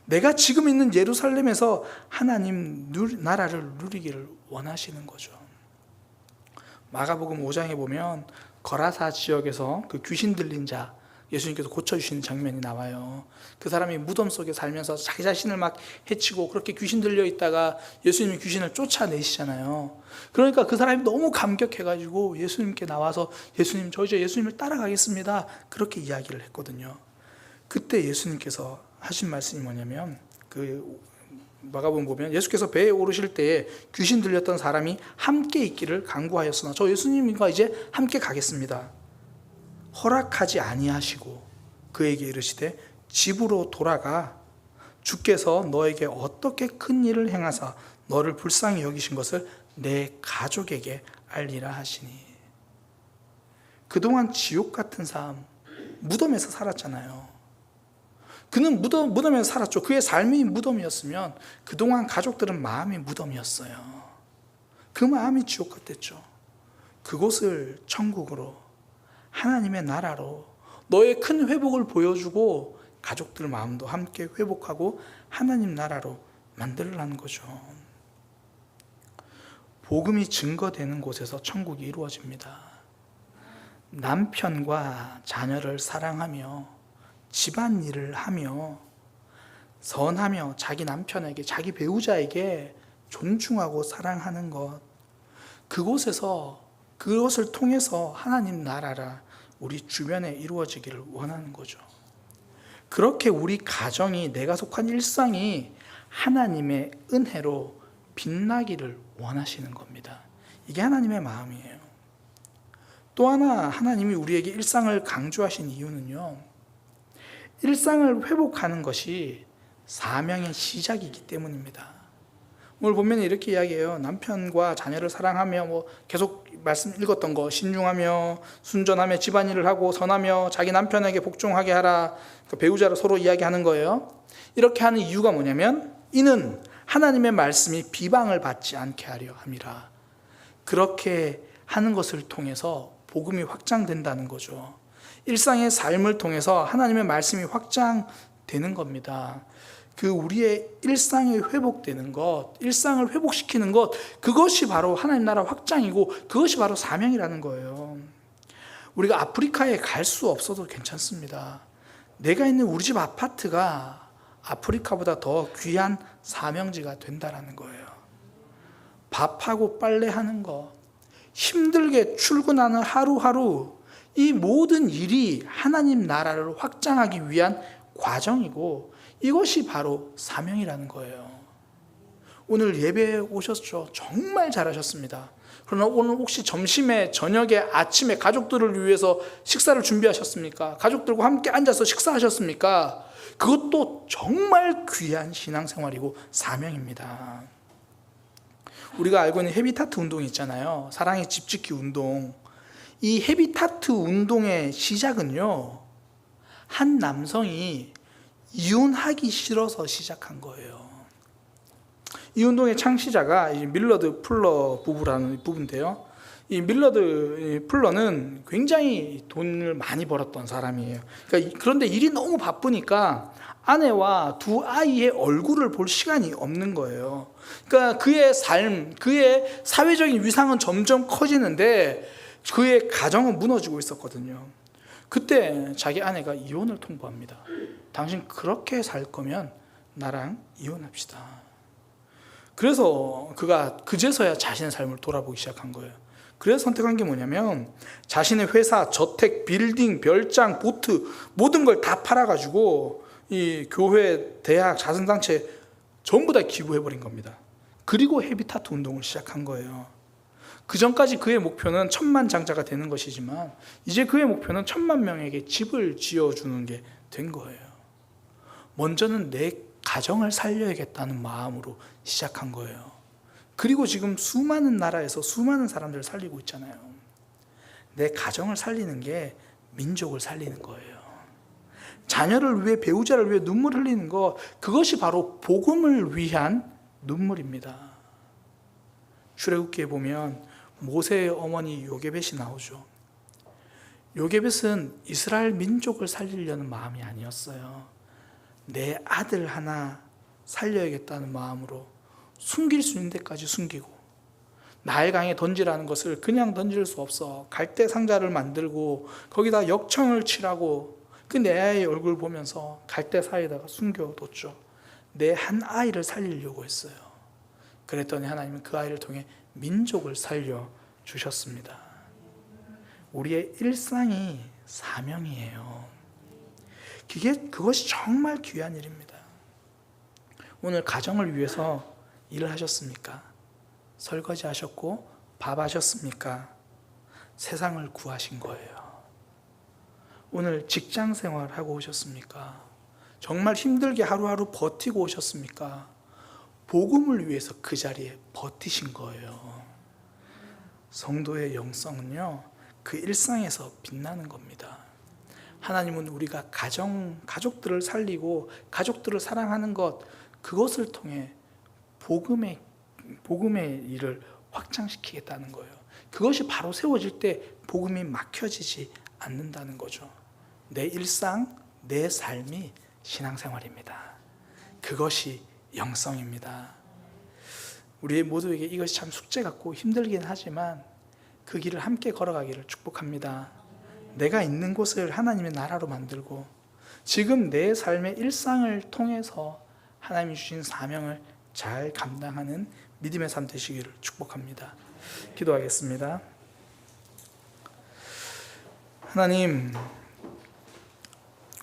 내가 지금 있는 예루살렘에서 하나님 나라를 누리기를 원하시는 거죠. 마가복음 5장에 보면 거라사 지역에서 그 귀신 들린 자 예수님께서 고쳐주시는 장면이 나와요. 그 사람이 무덤 속에 살면서 자기 자신을 막 해치고 그렇게 귀신 들려 있다가 예수님이 귀신을 쫓아내시잖아요. 그러니까 그 사람이 너무 감격해가지고 예수님께 나와서 예수님, 저 이제 예수님을 따라가겠습니다, 그렇게 이야기를 했거든요. 그때 예수님께서 하신 말씀이 뭐냐면, 그 마가복음 보면 예수께서 배에 오르실 때에 귀신 들렸던 사람이 함께 있기를 간구하였으나 저 예수님과 이제 함께 가겠습니다. 허락하지 아니하시고 그에게 이르시되 집으로 돌아가 주께서 너에게 어떻게 큰 일을 행하사 너를 불쌍히 여기신 것을 내 가족에게 알리라 하시니. 그동안 지옥 같은 삶, 무덤에서 살았잖아요. 그는 무덤에서 살았죠. 그의 삶이 무덤이었으면 그동안 가족들은 마음이 무덤이었어요. 그 마음이 지옥 같았죠. 그곳을 천국으로, 하나님의 나라로 너의 큰 회복을 보여주고 가족들 마음도 함께 회복하고 하나님 나라로 만들라는 거죠. 복음이 증거되는 곳에서 천국이 이루어집니다. 남편과 자녀를 사랑하며 집안일을 하며 선하며 자기 남편에게, 자기 배우자에게 존중하고 사랑하는 것, 그것을 통해서 하나님 나라가 우리 주변에 이루어지기를 원하는 거죠. 그렇게 우리 가정이, 내가 속한 일상이 하나님의 은혜로 빛나기를 원하시는 겁니다. 이게 하나님의 마음이에요. 또 하나 하나님이 우리에게 일상을 강조하신 이유는요, 일상을 회복하는 것이 사명의 시작이기 때문입니다. 오늘 보면 이렇게 이야기해요. 남편과 자녀를 사랑하며, 계속 말씀 읽었던 거, 신중하며 순전하며 집안일을 하고 선하며 자기 남편에게 복종하게 하라. 그 배우자를 서로 이야기하는 거예요. 이렇게 하는 이유가 뭐냐면, 이는 하나님의 말씀이 비방을 받지 않게 하려 함이라. 그렇게 하는 것을 통해서 복음이 확장된다는 거죠. 일상의 삶을 통해서 하나님의 말씀이 확장되는 겁니다. 그 우리의 일상이 회복되는 것, 일상을 회복시키는 것, 그것이 바로 하나님 나라 확장이고 그것이 바로 사명이라는 거예요. 우리가 아프리카에 갈 수 없어도 괜찮습니다. 내가 있는 우리 집 아파트가 아프리카보다 더 귀한 사명지가 된다는 거예요. 밥하고 빨래하는 것, 힘들게 출근하는 하루하루, 이 모든 일이 하나님 나라를 확장하기 위한 과정이고 이것이 바로 사명이라는 거예요. 오늘 예배에 오셨죠? 정말 잘하셨습니다. 그러나 오늘 혹시 점심에, 저녁에, 아침에 가족들을 위해서 식사를 준비하셨습니까? 가족들과 함께 앉아서 식사하셨습니까? 그것도 정말 귀한 신앙생활이고 사명입니다. 우리가 알고 있는 헤비타트 운동이 있잖아요. 사랑의 집지키 운동. 이 헤비타트 운동의 시작은요, 한 남성이 이혼하기 싫어서 시작한 거예요. 이 운동의 창시자가 밀러드 풀러 부부라는 부부인데요. 이 밀러드 풀러는 굉장히 돈을 많이 벌었던 사람이에요. 그런데 일이 너무 바쁘니까 아내와 두 아이의 얼굴을 볼 시간이 없는 거예요. 그러니까 그의 삶, 그의 사회적인 위상은 점점 커지는데 그의 가정은 무너지고 있었거든요. 그때 자기 아내가 이혼을 통보합니다. 당신 그렇게 살 거면 나랑 이혼합시다. 그래서 그가 그제서야 자신의 삶을 돌아보기 시작한 거예요. 그래서 선택한 게 뭐냐면 자신의 회사, 저택, 빌딩, 별장, 보트 모든 걸 다 팔아가지고 이 교회, 대학, 자선단체 전부 다 기부해버린 겁니다. 그리고 헤비타트 운동을 시작한 거예요. 그 전까지 그의 목표는 1000만 장자가 되는 것이지만 이제 그의 목표는 1000만 명에게 집을 지어주는 게 된 거예요. 먼저는 내 가정을 살려야겠다는 마음으로 시작한 거예요. 그리고 지금 수많은 나라에서 수많은 사람들을 살리고 있잖아요. 내 가정을 살리는 게 민족을 살리는 거예요. 자녀를 위해, 배우자를 위해 눈물 흘리는 것, 그것이 바로 복음을 위한 눈물입니다. 출애굽기에 보면 모세의 어머니 요게벳이 나오죠. 요게벳은 이스라엘 민족을 살리려는 마음이 아니었어요. 내 아들 하나 살려야겠다는 마음으로 숨길 수 있는 데까지 숨기고, 나일강에 던지라는 것을 그냥 던질 수 없어 갈대 상자를 만들고 거기다 역청을 칠하고 그 내 아이의 얼굴 보면서 갈대 사이에다가 숨겨뒀죠. 내 한 아이를 살리려고 했어요. 그랬더니 하나님은 그 아이를 통해 민족을 살려주셨습니다. 우리의 일상이 사명이에요. 그것이 정말 귀한 일입니다. 오늘 가정을 위해서 일을 하셨습니까? 설거지 하셨고 밥 하셨습니까? 세상을 구하신 거예요. 오늘 직장 생활하고 오셨습니까? 정말 힘들게 하루하루 버티고 오셨습니까? 복음을 위해서 그 자리에 버티신 거예요. 성도의 영성은요, 그 일상에서 빛나는 겁니다. 하나님은 우리가 가족들을 살리고 가족들을 사랑하는 것, 그것을 통해 복음의 일을 확장시키겠다는 거예요. 그것이 바로 세워질 때 복음이 막혀지지 않는다는 거죠. 내 일상, 내 삶이 신앙생활입니다. 그것이 영성입니다. 우리 모두에게 이것이 참 숙제 같고 힘들긴 하지만 그 길을 함께 걸어가기를 축복합니다. 내가 있는 곳을 하나님의 나라로 만들고 지금 내 삶의 일상을 통해서 하나님이 주신 사명을 잘 감당하는 믿음의 삶 되시기를 축복합니다. 기도하겠습니다. 하나님,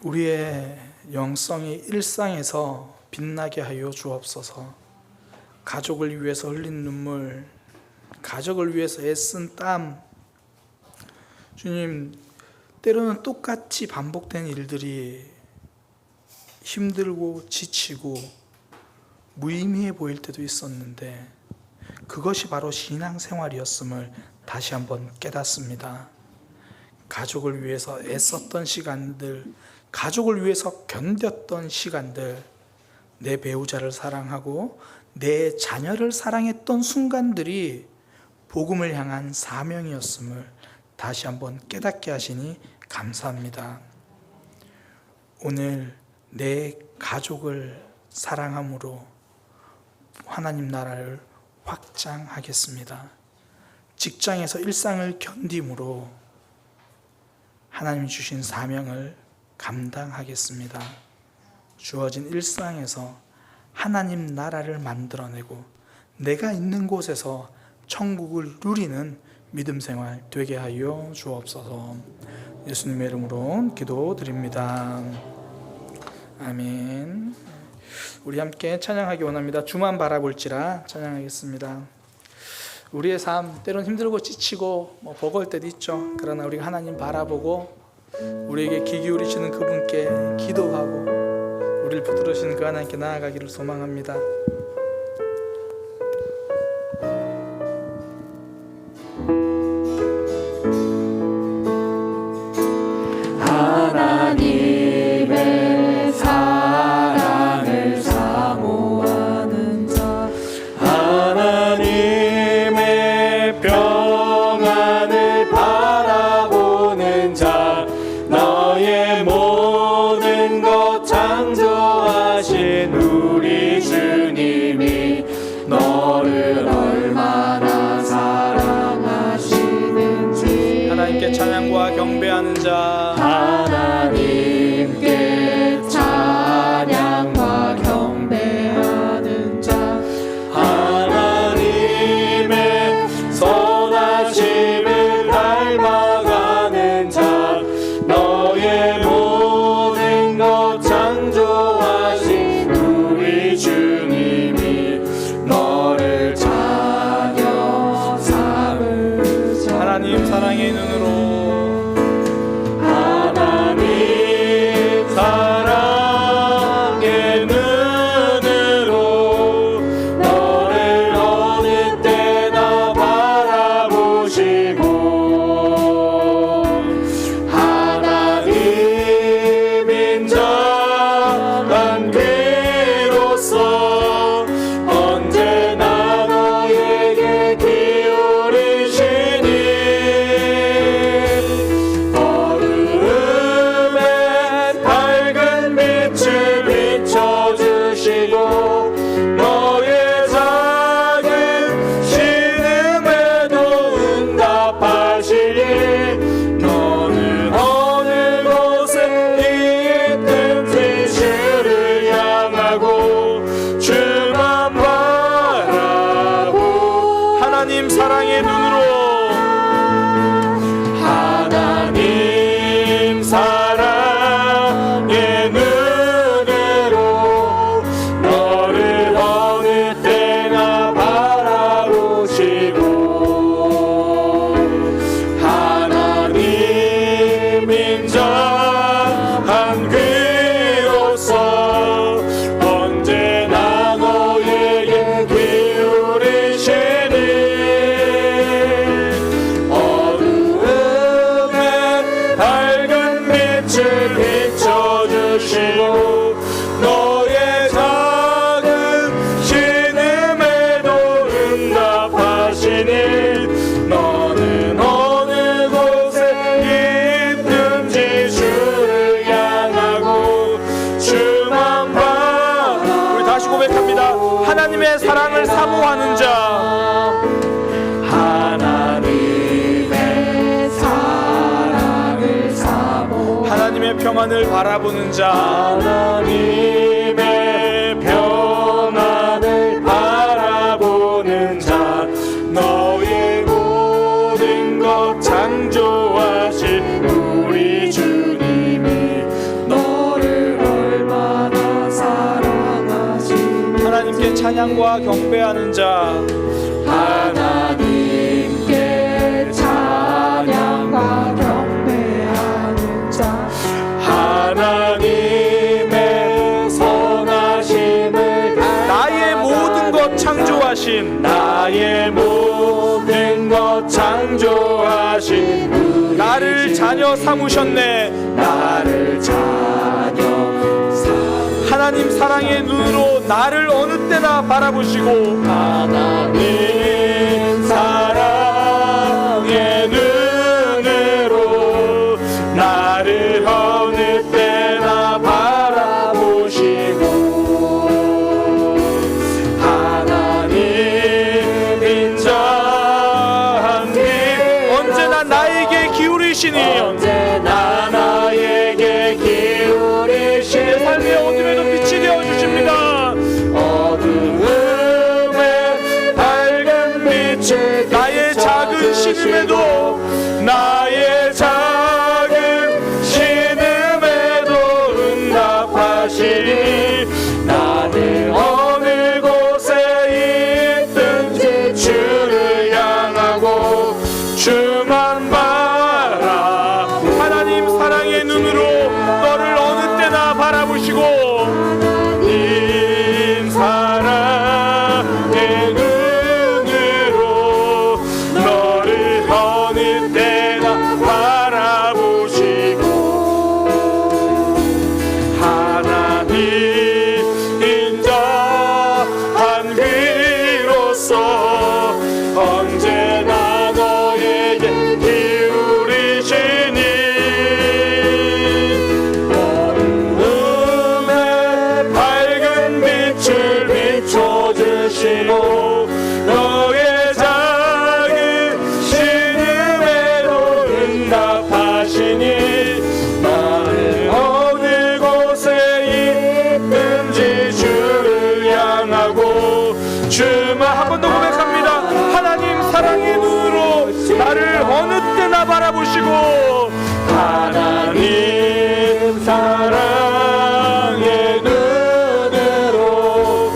우리의 영성이 일상에서 빛나게 하여 주옵소서. 가족을 위해서 흘린 눈물, 가족을 위해서 애쓴 땀, 주님, 때로는 똑같이 반복된 일들이 힘들고 지치고 무의미해 보일 때도 있었는데 그것이 바로 신앙생활이었음을 다시 한번 깨닫습니다. 가족을 위해서 애썼던 시간들, 가족을 위해서 견뎠던 시간들, 내 배우자를 사랑하고 내 자녀를 사랑했던 순간들이 복음을 향한 사명이었음을 다시 한번 깨닫게 하시니 감사합니다. 오늘 내 가족을 사랑함으로 하나님 나라를 확장하겠습니다. 직장에서 일상을 견딤으로 하나님이 주신 사명을 감당하겠습니다. 주어진 일상에서 하나님 나라를 만들어내고 내가 있는 곳에서 천국을 누리는 믿음 생활 되게 하여 주옵소서. 예수님의 이름으로 기도드립니다. 아멘. 우리 함께 찬양하기 원합니다. 주만 바라볼지라 찬양하겠습니다. 우리의 삶 때론 힘들고 지치고 버거울 때도 있죠. 그러나 우리가 하나님 바라보고 우리에게 귀 기울이시는 그분께 기도하고 우리를 붙들으시는 그 하나님께 나아가기를 소망합니다. 하나님의 사랑을 사모하는 자, 하나님의 평안을 바라보는 자, 너의 모든 것 창조하신 우리 주님이 너를 얼마나 사랑하시는지 하나님께 찬양과 경배하는 자, 하나님께 찬양과 경배하는 자, 하나님의 선하심을 닮아가는 자, 너의 모든 것 창조하신 우리 주님이 너를 자녀 삼으자. 하나님 사랑의 눈으로 하나님 사랑의 눈으로 너를 어느 때나 바라보시고 하나님 인정한 귀로서 언제나 너에게 기울이시니 하나님의 사랑을 사모하는 자, 하나님의 사랑을 사모 하나님의 평안을 바라보는 자, 하나님의 평안을 바라보는 자, 너의 모든 것 창조하신 우리 주님이 너를 얼마나 사랑하시. 하나님께 찬양과 경배하는 자, 하나님께 찬양과 경배하는 자, 하나님의 선하심을 나의 모든 것 창조하신, 나의 모든 것 창조하신 나를 자녀 삼으셨네. 나를 자녀 하나님 사랑의 눈으로 나를 어느 때나 바라보시고, 하나님 사랑의 눈으로 나를 어느 때나 바라보시고, 하나님 인자한 빛 언제나 나에게 기울이시니, 언제나 나에게 기울이신 내 삶의 어둠에도 빛이 되어 주십니다. 어두움에 밝은 빛을 나의 작은 신음에도, 나의 작은 신음에도 응답하시니, 나는 어느 곳에 있든지 주를 향하고 주만 바라. 하나님 사랑의 눈으로 너를 어느 때나 바라보시고, 하나님 사랑의 눈으로 너를 어느 때나 바라보시고, 하나님 인자한 귀로서 언제나 너에게 기울이시니, 어둠에 밝은 빛을 비춰주시고, 너의 작은 신음에도 응답하시니, 나는 어느 곳에 있든지 주를 향하고 주만. 한 번 더 고백합니다. 하나님 사랑의 눈으로 나를 어느 때나 바라보시고, 하나님 사랑의 눈으로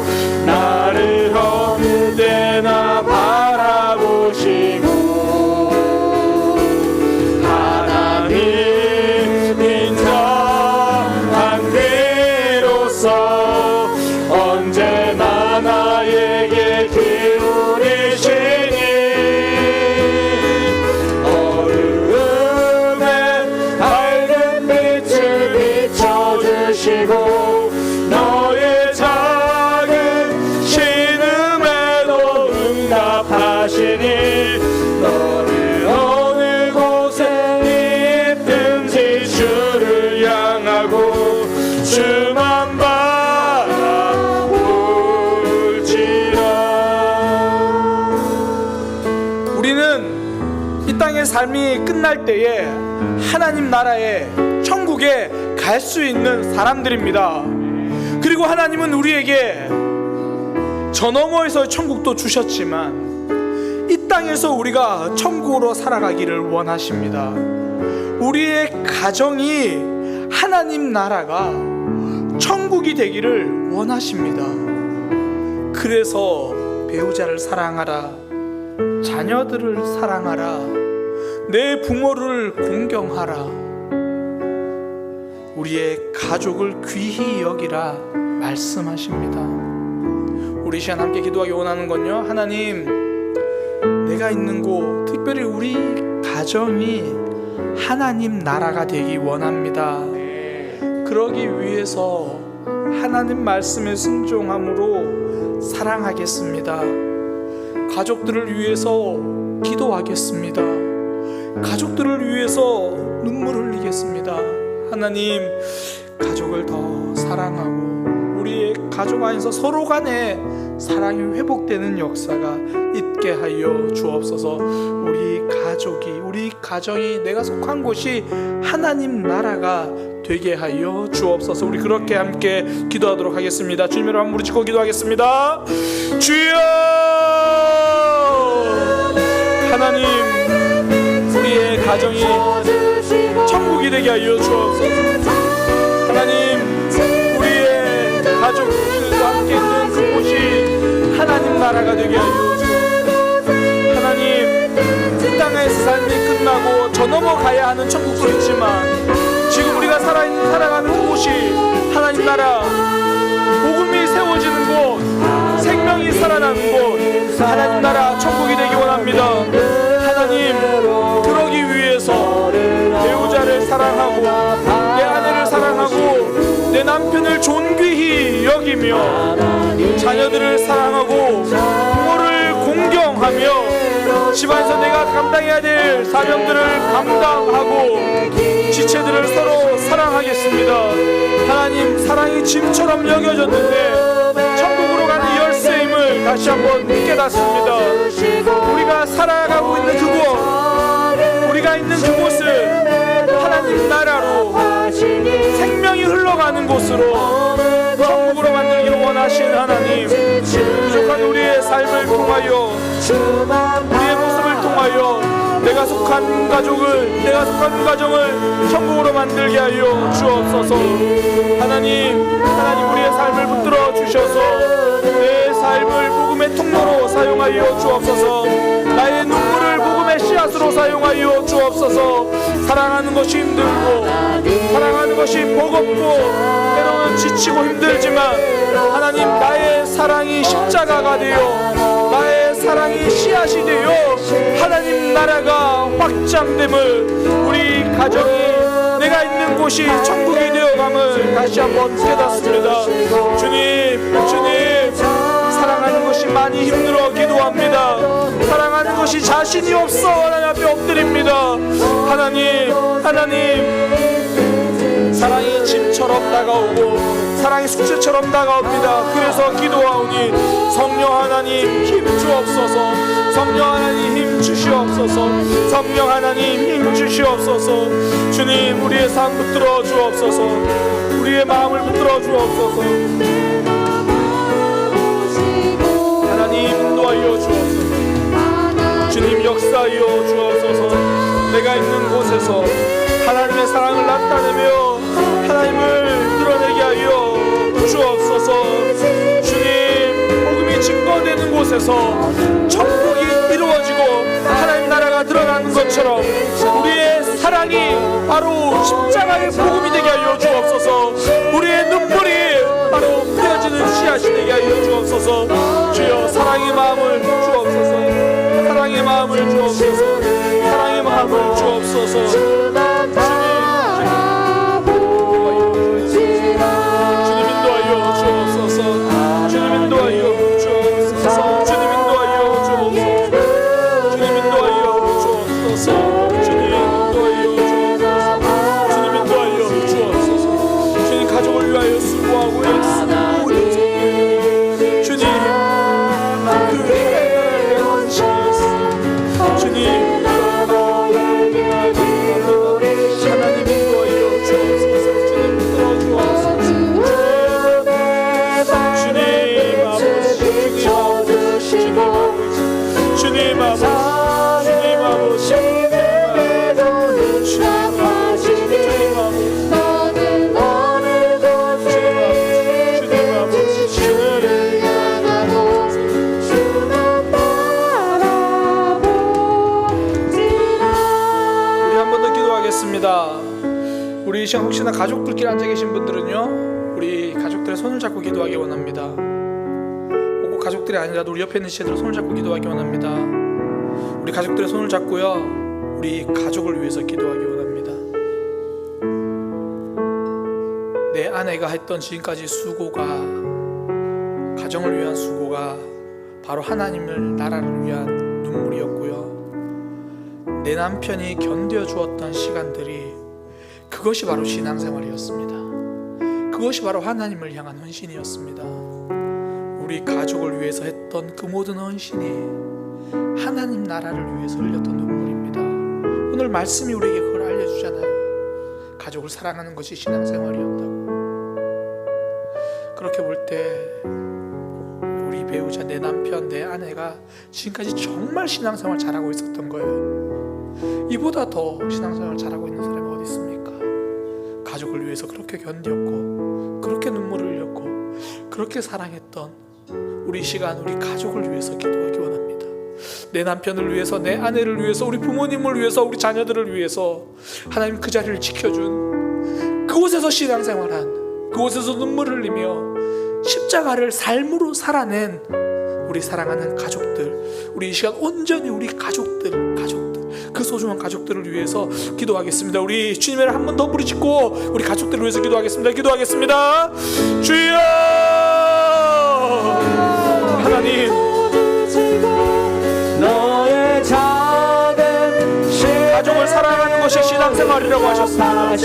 나를 어느 때나 바라보시고, 하나님 인자한 귀로서 언제나 나에게 기울이시니, 어둠에 밝은 빛을 비춰주시고, 너의 작은 신음에도 응답하시니, 너를 어느 곳에 있든지 주를 향하고 주만 바라볼지라. 우리는 이 땅의 삶이 끝날 때에 하나님 나라에, 천국에 갈 수 있는 사람들입니다. 그리고 하나님은 우리에게 저 너머에서 천국도 주셨지만 이 땅에서 우리가 천국으로 살아가기를 원하십니다. 우리의 가정이 하나님 나라가 천국이 되기를 원하십니다. 그래서 배우자를 사랑하라, 자녀들을 사랑하라, 내 부모를 공경하라, 우리의 가족을 귀히 여기라 말씀하십니다. 우리 시간 함께 기도하기 원하는 건요, 하나님, 내가 있는 곳, 특별히 우리 가정이 하나님 나라가 되기 원합니다. 그러기 위해서 하나님 말씀에 순종함으로 사랑하겠습니다. 가족들을 위해서 기도하겠습니다. 가족들을 위해서 눈물 흘리겠습니다. 하나님, 가족을 더 사랑하고 우리의 가족 안에서 서로 간에 사랑이 회복되는 역사가 있게 하여 주옵소서. 우리 가족이, 우리 가정이, 내가 속한 곳이 하나님 나라가 되게 하여 주옵소서. 우리 그렇게 함께 기도하도록 하겠습니다. 주님의 이름 무릎 짓고 기도하겠습니다. 주여, 하나님, 우리의 가정이 천국이 되게 하여 주옵소서. 하나님, 우리의 가족들과 함께 있는 그곳이 하나님 나라가 되게 하여 주옵소서. 하나님, 이 땅에서 삶이 끝나고 저 넘어가야 하는 천국도 있지만 지금 우리가 살아가는 그곳이 하나님 나라, 복음이 세워지는 곳, 생명이 살아나는 곳, 하나님 나라 천국이 되기 원합니다. 하나님, 그러기 위해서 배우자를 사랑하고 내 아내를 사랑하고 내 남편을 존귀히 여기며 자녀들을 사랑하고 부모를 공경하며 집안에서 내가 감당해야 될 사명들을 감당하고 지체들을 서로 사랑하겠습니다. 하나님, 사랑이 짐처럼 여겨졌는데 천국으로 가는 열쇠임을 다시 한번 깨닫습니다. 우리가 살아가고 있는 그곳, 우리가 있는 그곳을 하나님 나라로 생명이 흘러가는 곳으로 천국으로 만들기를 원하시는 하나님, 부족한 우리의 삶을 통하여, 우리의 모습을 통하여 내가 속한 가족을, 내가 속한 가정을 천국으로 만들게 하여 주옵소서. 하나님, 우리의 삶을 붙들어 주셔서 내 삶을 복음의 통로로 사용하여 주옵소서. 나의 눈물을 복음의 씨앗으로 사용하여 주옵소서. 사랑하는 것이 힘들고 사랑하는 것이 버겁고 때로는 지치고 힘들지만 하나님, 나의 사랑이 십자가가 되어 나의 사랑이 씨앗이 되어 하나님 나라가 확장됨을, 우리 가정이, 내가 있는 곳이 천국이 되어감을 다시 한번 깨닫습니다. 주님, 사랑하는 것이 많이 힘들어 기도합니다. 사랑하는 것이 자신이 없어 하나님 앞에 엎드립니다. 하나님, 사랑이 짐처럼 다가오고 사랑이 숙제처럼 다가옵니다. 그래서 기도하오니 성령 하나님 힘 주옵소서. 성령 하나님 힘 주시옵소서. 성령 하나님 힘 주시옵소서. 주님, 우리의 삶 붙들어 주옵소서. 우리의 마음을 붙들어 주옵소서. 하나님, 인도하여 주옵소서. 주님, 역사하여 주옵소서. 내가 있는 곳에서 하나님의 사랑을 나타내며 하나님을 드러내게 하여 주옵소서. 주님, 복음이 증거되는 곳에서 천국이 이루어지고 하나님 나라가 드러나는 것처럼 우리의 사랑이 바로 십자가의 복음이 되게 하여 주옵소서. 우리의 눈물이 바로 뿌려지는 씨앗이 되게 하여 주옵소서. 주여, 사랑의 마음을 주옵소서. 사랑의 마음을 주옵소서. 사랑의 마음을 주옵소서. 우리 이 시간 혹시나 가족들끼리 앉아 계신 분들은요, 우리 가족들의 손을 잡고 기도하기 원합니다. 꼭 가족들이 아니라도 우리 옆에 있는 시체들 손을 잡고 기도하기 원합니다. 우리 가족들의 손을 잡고요, 우리 가족을 위해서 기도하기 원합니다. 내 아내가 했던 지금까지 수고가, 가정을 위한 수고가 바로 하나님을, 나라를 위한 눈물이었고요, 내 남편이 견뎌주었던 시간들이 그것이 바로 신앙생활이었습니다. 그것이 바로 하나님을 향한 헌신이었습니다. 우리 가족을 위해서 했던 그 모든 헌신이 하나님 나라를 위해서 흘렸던 눈물입니다. 오늘 말씀이 우리에게 그걸 알려주잖아요. 가족을 사랑하는 것이 신앙생활이었다고. 그렇게 볼 때 우리 배우자, 내 남편, 내 아내가 지금까지 정말 신앙생활 잘하고 있었던 거예요. 이보다 더 신앙생활 잘하고 있는 사람이 어디 있습니까? 가족을 위해서 그렇게 견뎠고, 그렇게 눈물을 흘렸고, 그렇게 사랑했던 우리 시간, 우리 가족을 위해서 기도하기 원합니다. 내 남편을 위해서, 내 아내를 위해서, 우리 부모님을 위해서, 우리 자녀들을 위해서 하나님 그 자리를 지켜준, 그곳에서 신앙생활한, 그곳에서 눈물 흘리며 십자가를 삶으로 살아낸 우리 사랑하는 가족들, 우리 이 시간 온전히 우리 가족들, 그 소중한 가족들을 위해서 기도하겠습니다. 우리 주님을 한 번 더 부르짖고 우리 가족들을 위해서 기도하겠습니다. 기도하겠습니다. 주여, 하나님, 너의 작은 가족을 사랑하는 것이 신앙생활이라고 하셨습니다.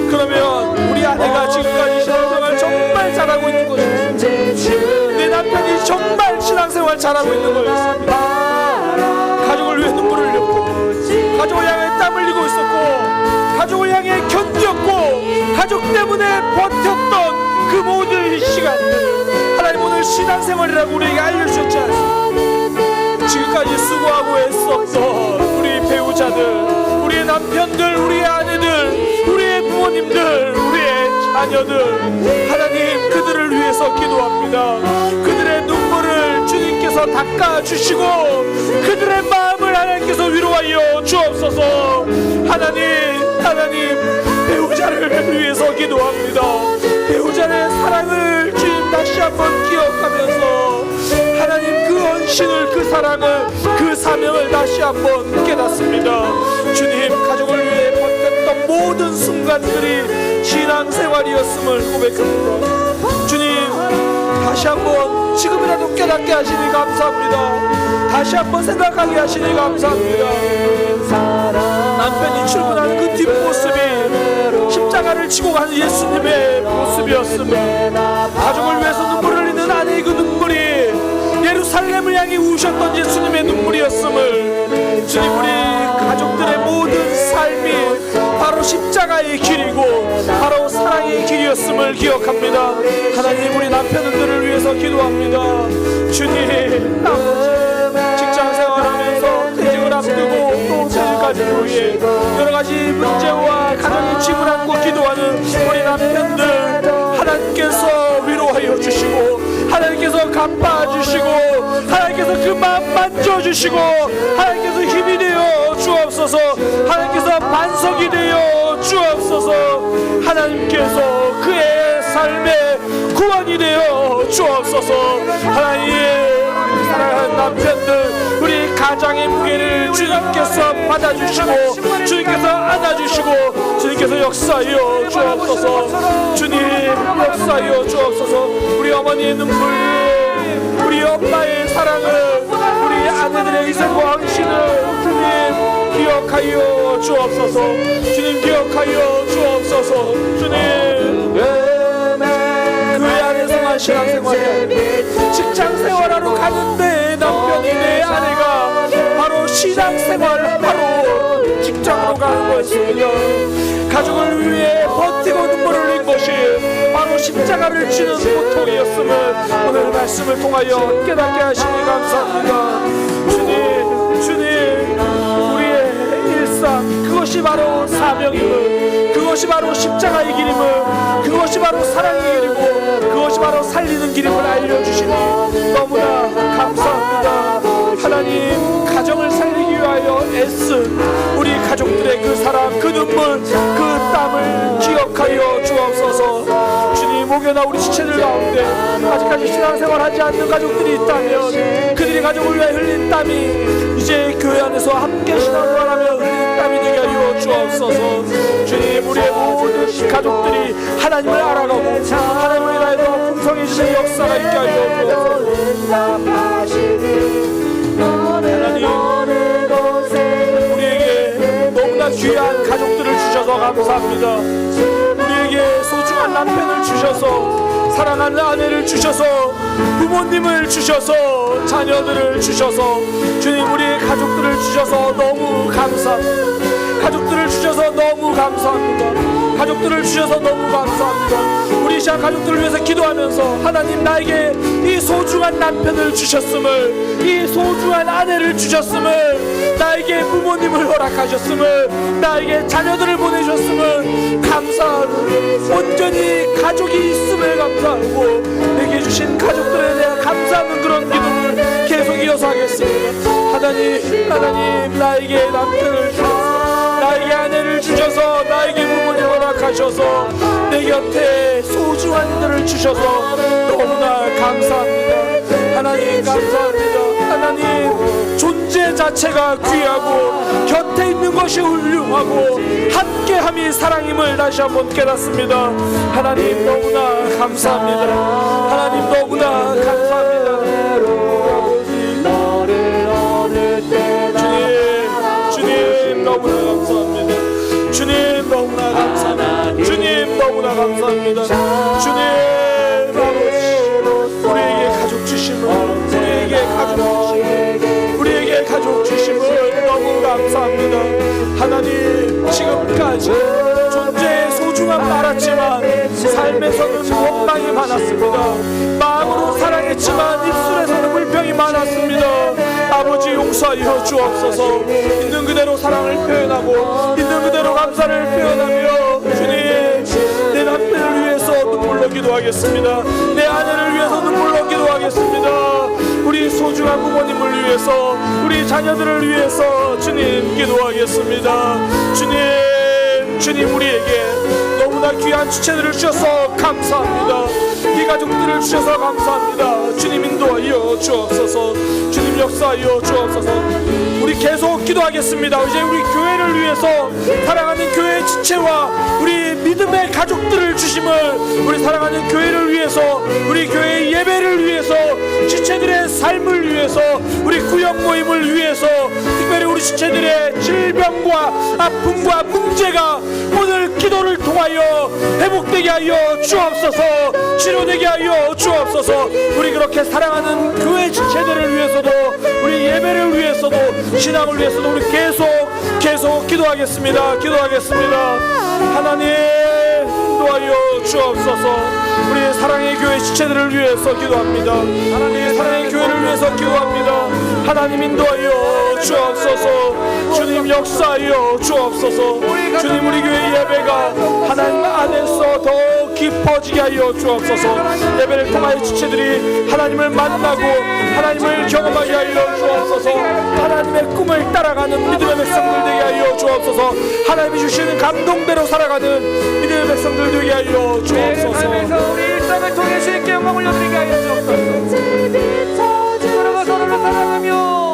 그러면 우리 아내가 지금까지 신앙생활 정말 잘하고 있는 것입니다. 내 남편이 정말 신앙생활 잘하고 있는 거였습니다. 가족을 위해 눈물을 흘렸고, 가족을 향해 땀 흘리고 있었고, 가족을 향해 견뎠고, 가족 때문에 버텼던 그 모든 시간들, 하나님 오늘 신앙생활이라고 우리에게 알려주셨지 않습니까? 지금까지 수고하고 애썼던 우리 배우자들, 우리의 남편들, 우리의 아내들, 우리의 부모님들, 우리의 자녀들, 하나님 그들을 위해서 기도합니다. 그들의 눈물을 주님께서 닦아주시고 그들의 마음을 하나님께서 위로하여 주옵소서. 하나님 배우자를 위해서 기도합니다. 배우자의 사랑을 주님 다시 한번 기억하면서 하나님 그 헌신을, 그 사랑을, 그 사명을 다시 한번 깨닫습니다. 주님, 가족을 위해 버텼던 모든 순간들이 신앙생활이었음을 고백합니다. 주님, 다시 한번 지금이라도 깨닫게 하시니 감사합니다. 다시 한번 생각하게 하시니 감사합니다. 남편이 출근하는 그 뒷모습이 십자가를 지고 가는 예수님의 모습이었음을, 가족을 위해서 눈물 흘리는 아내의 그 눈물이 예루살렘을 향해 우셨던 예수님의 눈물이었음을, 주님, 우리 가족들의 모든 삶이 바로 십자가의 길이고 바로 사랑의 길이었음을 기억합니다. 하나님, 우리 남편들을 위해서 기도합니다. 주님, 아버지, 직장생활하면서 퇴직을 앞두고 또 퇴직까지 후에 여러가지 문제와 가정의 짐을 안고 기도하는 우리 남편들, 하나님께서 위로하여 주시고 하나님께서 갚아주시고 하나님께서 그 마음 만져주시고 하나님께서 힘이 되어 주옵소서. 하나님께서 반석이 되어 주옵소서. 하나님께서 그의 삶의 구원이 되어 주옵소서. 하나님, 우리 사랑하는 남편들, 우리 가장의 무게를 주님께서 받아주시고 주님께서 안아주시고 주님께서 역사하여 주옵소서. 주님, 역사하여 주옵소서. 우리 어머니의 눈물, 우리 엄마의 사랑을, 우리 아내들의 희생과 헌신을 주님 기억하여 주옵소서. 주님, 기억하여 주옵소서. 주님, 교회 안에서만 신앙생활이, 직장생활하러 가는데 남편이, 내 아내가 바로 신앙생활하러 직장으로 가는 것입니다. 가족을 위해 버티고 눈물을 흘린 것이 바로 십자가를 지는 고통이었음을 오늘 말씀을 통하여 깨닫게 하시니 감사합니다. 주님, 우리의 일상, 그것이 바로 사명임을, 그것이 바로 십자가의 길임을, 그것이 바로 사랑의 길이고 그것이 바로 살리는 길임을 알려주시니 너무나 감사합니다. 하나님, 가정을 살리기 위하여 애쓴 우리 가족들의 그 사랑, 그 눈물, 그 땀을 기억하여 주옵소서. 주님, 혹여나 우리 지체들 가운데 아직까지 신앙생활 하지 않는 가족들이 있다면 그들이 가족을 위해 흘린 땀이 이제 교회 안에서 함께 신앙생활하며 흘린 땀이 되게 하여 주옵소서. 주님, 우리의 모든 가족들이 하나님을 알아가고 하나님을 인하여 풍성해지는 역사가 있게 하여 주옵소서. 하나님, 우리에게 너무나 귀한 가족들을 주셔서 감사합니다. 우리에게 우리에게 소중한 남편을 주셔서 사랑하는 아내를 주셔서 부모님을 주셔서 자녀들을 주셔서 주님 우리의 가족들을 주셔서 너무 감사합니다. 가족들을 주셔서 너무 감사합니다. 가족들을 주셔서 너무 감사합니다. 우리 시간 가족들을 위해서 기도하면서 하나님 나에게 이 소중한 남편을 주셨음을, 이 소중한 아내를 주셨음을, 나에게 부모님을 허락하셨음을, 나에게 자녀들을 보내셨음을 감사하고 온전히 가족이 있음을 감사하고 내게 주신 가족들에 대해 감사하는 그런 기도를 계속 이어서 하겠습니다. 하나님 나에게 남편을 주셔서 나에게 아내를 주셔서 나에게 부모님을 허락하셔서 내 곁에 소중한 이들을 주셔서 너무나 감사합니다. 하나님 감사합니다. 하나님 존재 자체가 귀하고 곁에 있는 것이 훌륭하고 함께함이 사랑임을 다시 한번 깨닫습니다. 하나님 너무나 감사합니다. 하나님 너무나 감사합니다. 주님 너무나 감사합니다. 주님 너무나 감사합니다. 주님 너무나 감사합니다. 주님 아버지 우리에게 가족 주심을, 우리에게 가족 주심을 너무 감사합니다. 하나님 지금까지 존재의 소중함 알았지만 삶에서는 원망이 많았습니다. 마음으로 사랑했지만 입술에서는 불평이 많았습니다. 아버지 용서하여 주옵소서. 있는 그대로 사랑을 표현하고 있는 그대로 감사를 표현하며 주님 내 남편을 위해서 눈물로 기도하겠습니다. 내 아내를 위해서 눈물로 기도하겠습니다. 우리 소중한 부모님을 위해서 우리 자녀들을 위해서 주님 기도하겠습니다. 주님 우리에게 너무나 귀한 주체들을 주셔서 감사합니다. 이 가족들을 주셔서 감사합니다. 주님 인도하여 주옵소서. 주님 역사하여 주옵소서. 우리 계속 기도하겠습니다. 이제 우리 교회를 위해서 사랑하는 교회의 지체와 우리 믿음의 가족들을 주심을, 우리 사랑하는 교회를 위해서 우리 교회의 예배를 위해서 지체들의 삶을 위해서 우리 구역 모임을 위해서 특별히 우리 지체들의 질병과 아픔과 문제가 오늘 기도를 통하여 회복되게 하여 주옵소서. 치료되게 하여 주옵소서. 우리 그렇게 사랑하는 교회 지체들을 위해서도 우리 예배를 위해서도 신앙을 위해서도 우리 계속 기도하겠습니다. 하나님 인도하여 주옵소서. 우리 사랑의 교회 지체들을 위해서 기도합니다. 하나님 사랑의 교회를 위해서 기도합니다. 하나님 인도하여 주옵소서. 주님 역사하여 주옵소서. 주님 우리 교회 예배가 하나님 안에서 더 깊어지게 하여 주옵소서. 예배를 통하여 지체들이 하나님을 만나고 하나님을 경험하게 하여 주옵소서. 하나님의 꿈을 따라가는 믿음의 백성들 되게 하여 주옵소서. 하나님이 주시는 감동대로 살아가는 믿음의 백성들 되게 하여 주옵소서. 우리 일상을 통해 주님께 영광을 올려드리게 하여 주옵소서. 서로가 서로를 사랑하며